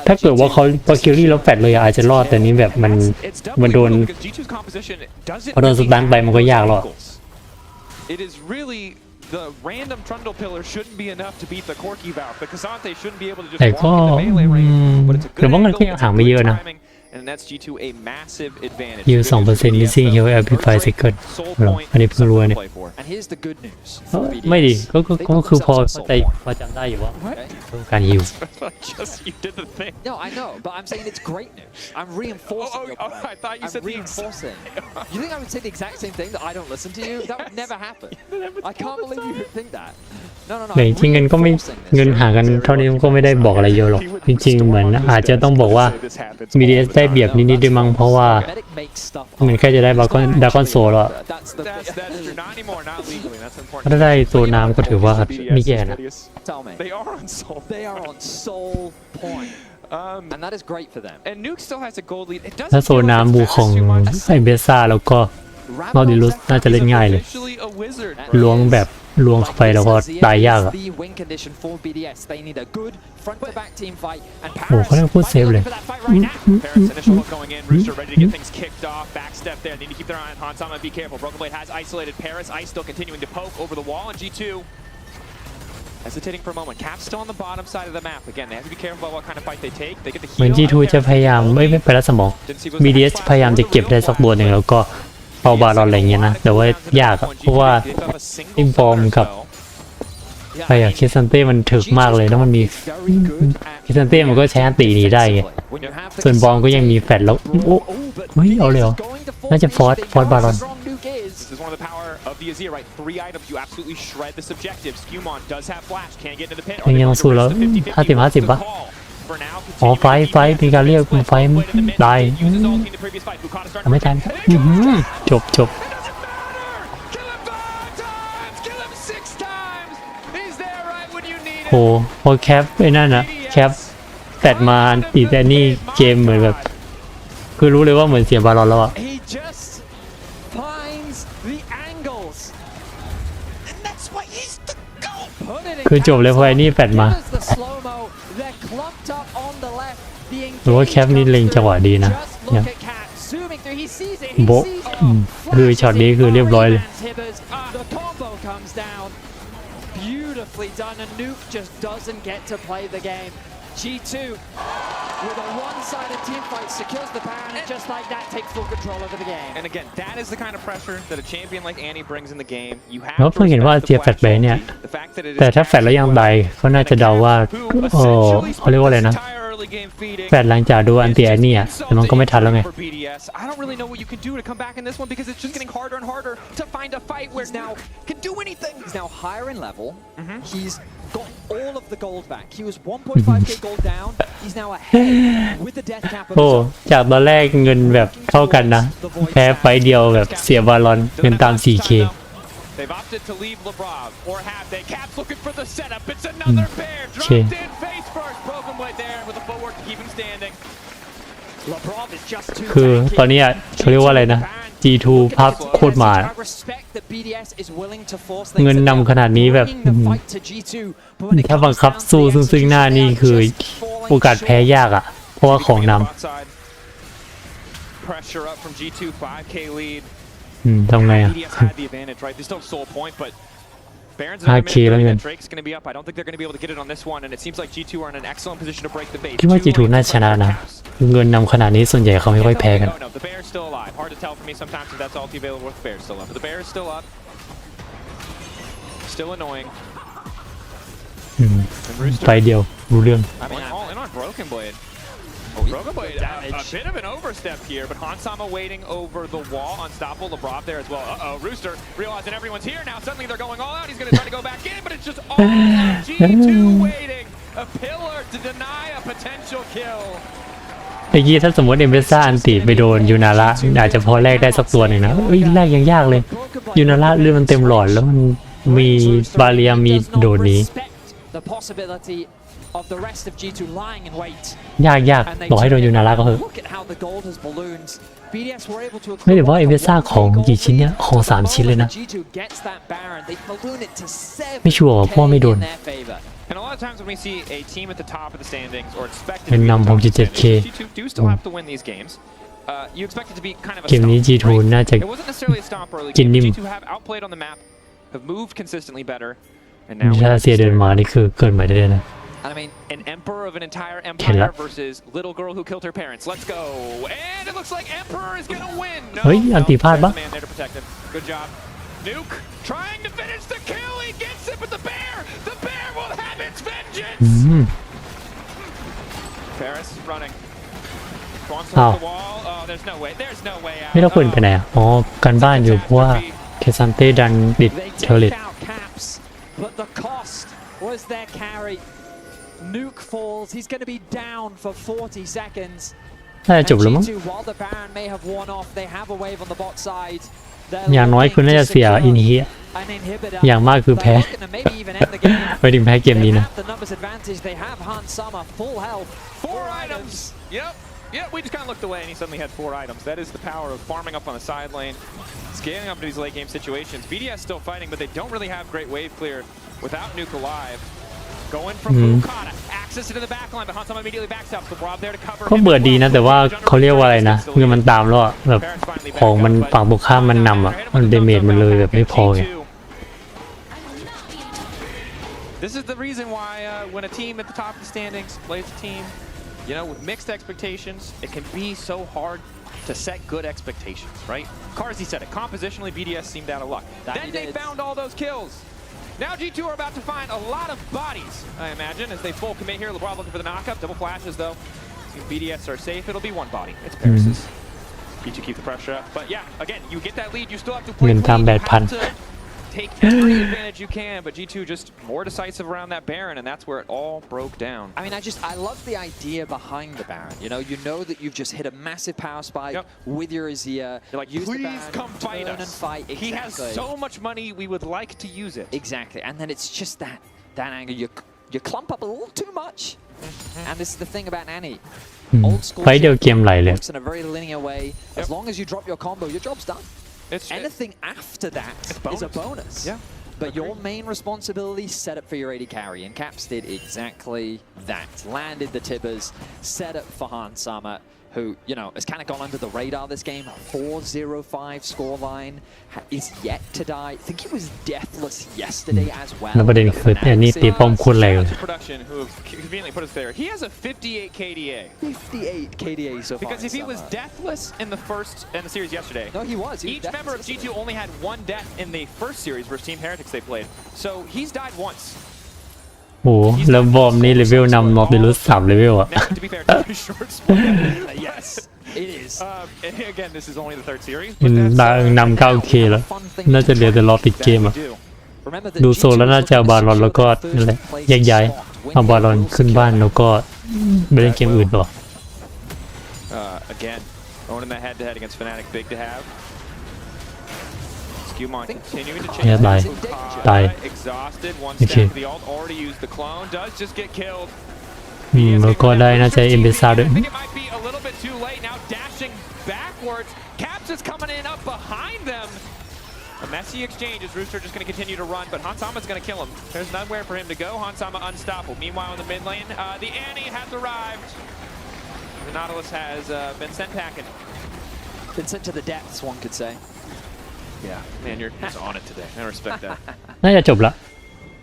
ถ้าเกิดว่าเขาพอคิวรี่แล้วแฟดเลยอาจจะรอดแต่นี้แบบมันโดนพอโดนสตันไปมันก็ยากหรอก It is really the random Trundle pillar shouldn't be enough to beat the Corki Valve. The Kazante shouldn't be able to just walk in the melee range, but it's a good angle, it's and that's G2 a massive advantage. ฮิว 2% missing heal amplify second อันนี้เพิ่งรู้เนี่ย And here's the good news. ไม่ดิก็คือพอจำได้อยู่ว่าการฮิว Just you did the thing. No, I know, but I'm saying it's great news. I'm reinforcing your point. I thought you said reinforcing. You think I would say the exact same thing that I don't listen to you? That would never happen. I can't believe you would think that. No. แต่จริงๆเงินห่างกันเท่านี้ก็ไม่ได้บอกอะไรเยอะหรอกจริงๆเหมือนอาจจะต้องบอกว่า BDS ได้เบียบนิดๆด้วยมั้งเพราะว่ามันแค่จะได้ดาร์คอนโซลอะถ้าได้โซน้ำก็ถือว่าไม่แย่นะ They are on soul. They are on soul point. And that is great for them. And Nuke still has a gold lead. It ถ้า doesn't โซน้ำบูของไอเบซ่าแล้วก็นอดิลุสน่าจะเล่นง่ายเลยล้วงเข้าไปแล้วก็ตายยากอะโอ้เขาได้พูดเซฟเลยเหมือน G2 จะพยายามไม่ไปละสมอง BDS พยายามจะเก็บได้สักตัวหนึ่งแล้วก็เอาบาลอนอะไรเงี้ยนะแต่ว่ายากเพราะว่าอิมฟอร์มกับไปอะคิซันเต้มันถึกมากเลยแล้วมันมีคิซันเต้มันก็ใช้อันตีหนีได้ไงส่วนบอมก็ยังมีแฟลชแล้วโอ้เฮ้ยเอาเลยเหรอน่าจะฟอร์ดบาลอนยังสู้แล้ว50-50ปะอ๋อไฟมีการเรียกไฟได้ไม่ทันจบโหพอแคปไอ้นั่นนะแคปแฟดมาอีแต่นี่เกมเหมือนแบบคือรู้เลยว่าเหมือนเสียบาลอนแล้วอะคือจบเลยพอไอ้นี่แฟดมาหรือว่าแคปนี่เล็งจังหวะดีนะเนี่ยโบคือช็อตนี้คือเรียบร้อยเลย Beautifully done, and Nuke just doesn't get to play the game. G2 with a one-sided team fight secures the Baron and just like that takes full control over the game. And again, that is the kind of pressure that a champion like Annie brings in the game. You have เราเพิ่งเห็นว่าเจียแฟลชไปเนี่ยแต่ถ้าแฟลชแล้วยังตายเขาน่าจะเดาว่าเขาเรียกว่าอะไรนะแฟลชหลังจากดูอันตีแอนนี่อ่ะแต่มันก็ไม่ทันแล้วไง I don't really know what you can do to come back in this one because it's just getting harder and harder to find a fight where now can do anything. He's now higher in level. He's got all of the gold back. He was 1.5k gold down. He's now ahead with the death cap. โอ้จากตอนแรกเงินแบบเท่ากันนะแพ้ไฟเดียวแบบเสียบาลอนเงินตาม 4k They've opted to leave Labrov, or have they? Caps looking for the setup. It's another bear. Dropped in face first. Broken blade there with the footwork to keep him standing. Labrov is just too คือตอนนี้เขาเรียกว่าอะไรนะ G2 พับโคตรมาเงินนำขนาดนี้แบบถ้าบังคับสู้ซึ่งหน้านี่คือโอกาสแพ้ยากอ่ะเพราะว่าของนำ Pressure up from G2, 5k lead. ทำไงอ่ะ 5k แล้วเงิน Drake's going to be up. I don't think they're going to be able to get it on this one, and it seems like G2 are in an excellent position to break the base. คิดว่า G2 น่าชนะนะเงินนำขนาดนี้ส่วนใหญ่เขาไม่ค่อยแพ้กัน No, the bear's still alive. Hard to tell for me sometimes if that's ulti available with the bear still up. But the bear is still up. Still annoying. ไฟเดียวรู้เรื่อง I mean, all in on Broken Blade. Broken Blade, a bit of an overstep here, but Hansama waiting over the wall. Unstoppable, Labrov there as well. Uh-oh, Rooster realizing everyone's here now. Suddenly they're going all out. He's going to try to go back in, but it's just all G2 waiting. A pillar to deny a potential kill. เมื่อกี้ถ้าสมมติเอมเบซ่าอันติไปโดนยูนาระอาจจะพอแลกได้สักตัวหนึ่งนะแลกยังยากเลยยูนาระเลือดมันเต็มหลอดแล้วมันมีบาเรียมีโดดนี้ยากบอกให้โดนยูนาระก็เหอะไม่แต่ว่าเอมเบซ่าของกี่ชิ้นเนี่ยของ3ชิ้นเลยนะไม่ชัวร์เพราะไม่โดนAnd a lot of times when we see a team at the top of the standings or expected to be at the top of the standings, G2 do still have to win these games. You expect it to be kind of a stomp, right? It wasn't necessarily a stomp early game. G2 have outplayed on the map, have moved consistently better, and now ถ้าเสียเดินมานี่คือเกินไปได้นะ I mean, an emperor of an entire empire versus little girl who killed her parents. Let's go. And it looks like Emperor is going to win. No, anti there's a man there to protect him. Good job. Nuke trying to finish the kill. He gets it, but the bear will have its vengeance. Paris running. Wants to the wall. Oh, there's no way. There's no way out. ไม่ต้องปืนไปไหนอ๋อกันบ้านอยู่เพราะว่าเคซันเต้ดันดิดเทอร์เลต But the cost was their carry. Nuke falls. He's going to be down for 40 seconds. น่าจะจบแล้วมั้ง While the Baron may have worn off, they have a wave on the bot side. อย่างน้อยคือน่าจะเสียอินฮิอย่างมากคือแพ้ไปถึงแพ้เกมนี้นะ 4 items. Yep, we just kind of looked away and he suddenly had 4 items. That is the power of farming up on the side lane, scaling up into these late game situations. BDS still fighting, but they don't really have great wave clear without Nuke alive. Going from Okada, access into the backline, but Hansama immediately backs up. Labrov there to cover. ก็เบื่อดีนะแต่ว่าเขาเรียกว่าอะไรนะเงินมันตามแล้วแบบของมันฝั่งบุกข้ามมันนำอ่ะมันเดเมจมันเลยแบบไม่พอไง This is the reason why when a team at the top of the standings plays a team, you know, with mixed expectations, it can be so hard to set good expectations, right? Carzy said it. Compositionally, BDS seemed out of luck. Then they found all those kills. Now G2 are about to find a lot of bodies, I imagine, as they full commit here. LeBron looking for the knockup. Double flashes, though. If BDS are safe, it'll be one body. It's Paris's. G2 keep the pressure up. But yeah, again, you get that lead, you still have to play. You have to take every advantage you can, but G2 just more decisive around that Baron, and that's where it all broke down. I mean, I love the idea behind the Baron. You know that you've just hit a massive power spike with your Azir. You're like, please come fight us. And fight. Exactly. He has so much money, we would like to use it. Exactly, and then it's just that angle. You clump up a little too much. And this is the thing about Annie. Old school. ไฟเดียวเกมไหลเลย In a very linear way. As long as you drop your combo, your job's done. Anything after that is a bonus. Yeah. But your main responsibility, set up for your AD carry. And Caps did exactly that. Landed the Tibbers, set up for Hansama. who, you know, has kind of gone under the radar this game. 4-0-5 scoreline, is yet to die. I think he was deathless yesterday as well. แล้วประเด็นคือเนี่ยนี่ตีป้อมโคตรแรงเลย Production, who have conveniently put us there. He has a 58 KDA. 58 KDA so far. Because if he was deathless in the series yesterday, no, he was. Each member of G2 only had one death in the first series versus Team Heretics they played. So he's died once. โอ้แล้วบอมนี่เลเวลนำนอตเดลุส3เลเวลอะ Now, to be fair, it's a short split. Yes, it is. Again, this is only the third series. นำ 9K แล้วน่าจะเหลือแต่รอปิดเกมอะดูโซนแล้วน่าจะเอาบาลอนแล้วก็นั่นแหละแยกย้ายเอาบาลอนขึ้นบ้านแล้วก็ไปเล่นเกมอื่นต่อ Again, owning the head-to-head against Fnatic, big to have. Skewmon continuing to change. Yeah, die. Exhausted, one Okay. stack of the ult, already used the clone, does just get killed. แล้วก็ได้น่าจะเอ็มเบซ่าด้วย I think it might be a little bit too late now, dashing backwards. Caps is coming in up behind them. A messy exchange as Rooster just going to continue to run, but Hansama's going to kill him. There's nowhere for him to go. Hansama unstoppable. Meanwhile, in the mid lane, the Annie has arrived. The Nautilus has been sent packing. Been sent to the depths, one could say. Yeah, man, you're just on it today. I respect that. น่าจะจบละ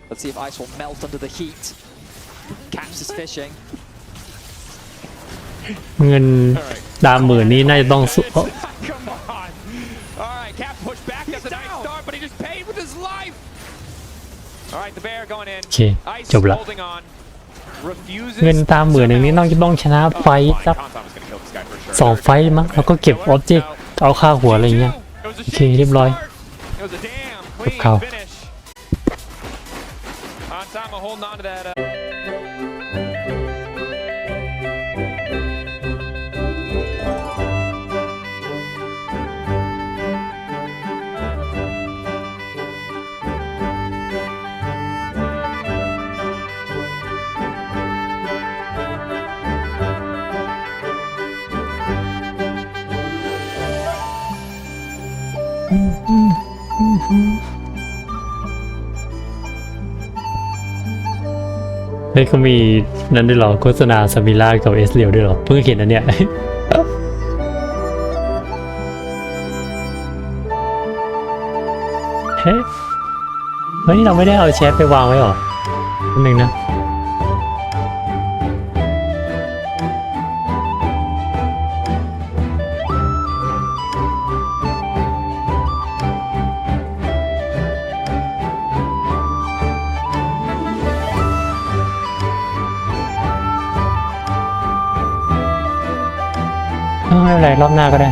Let's see if Ice will melt under the heat. Caps is fishing. เงินดามหมื่นนี้น่าจะต้องสู้ Come on. All right, Cap pushed back. That's a nice start, but he just paid with his life. All right, the bear going in. โอเค Ice จบละ holding on. Refuses. เงินตามหมื่นหนึ่งนี้ต้องชนะไฟสัก Hansama's gonna kill this guy for sure. 2 ไฟมั้งแล้วก็เก็บออบเจกต์เอาค่าหัวอะไรเงี้ย โอเคเรียบร้อย It was a damn clean Cow. finish. Hansama holding on to that.เฮ้ยเขามีนั้นด้วยเหรอโฆษณาซามิล่ากับเอสเรียวด้วยเหรอเพิ่งเห็นอันเนี้ย เฮ้ยเราไม่ได้เอาแชทไปวางไว้หรอนิดนึงนะ ไม่เป็นไรรอบหน้าก็ได้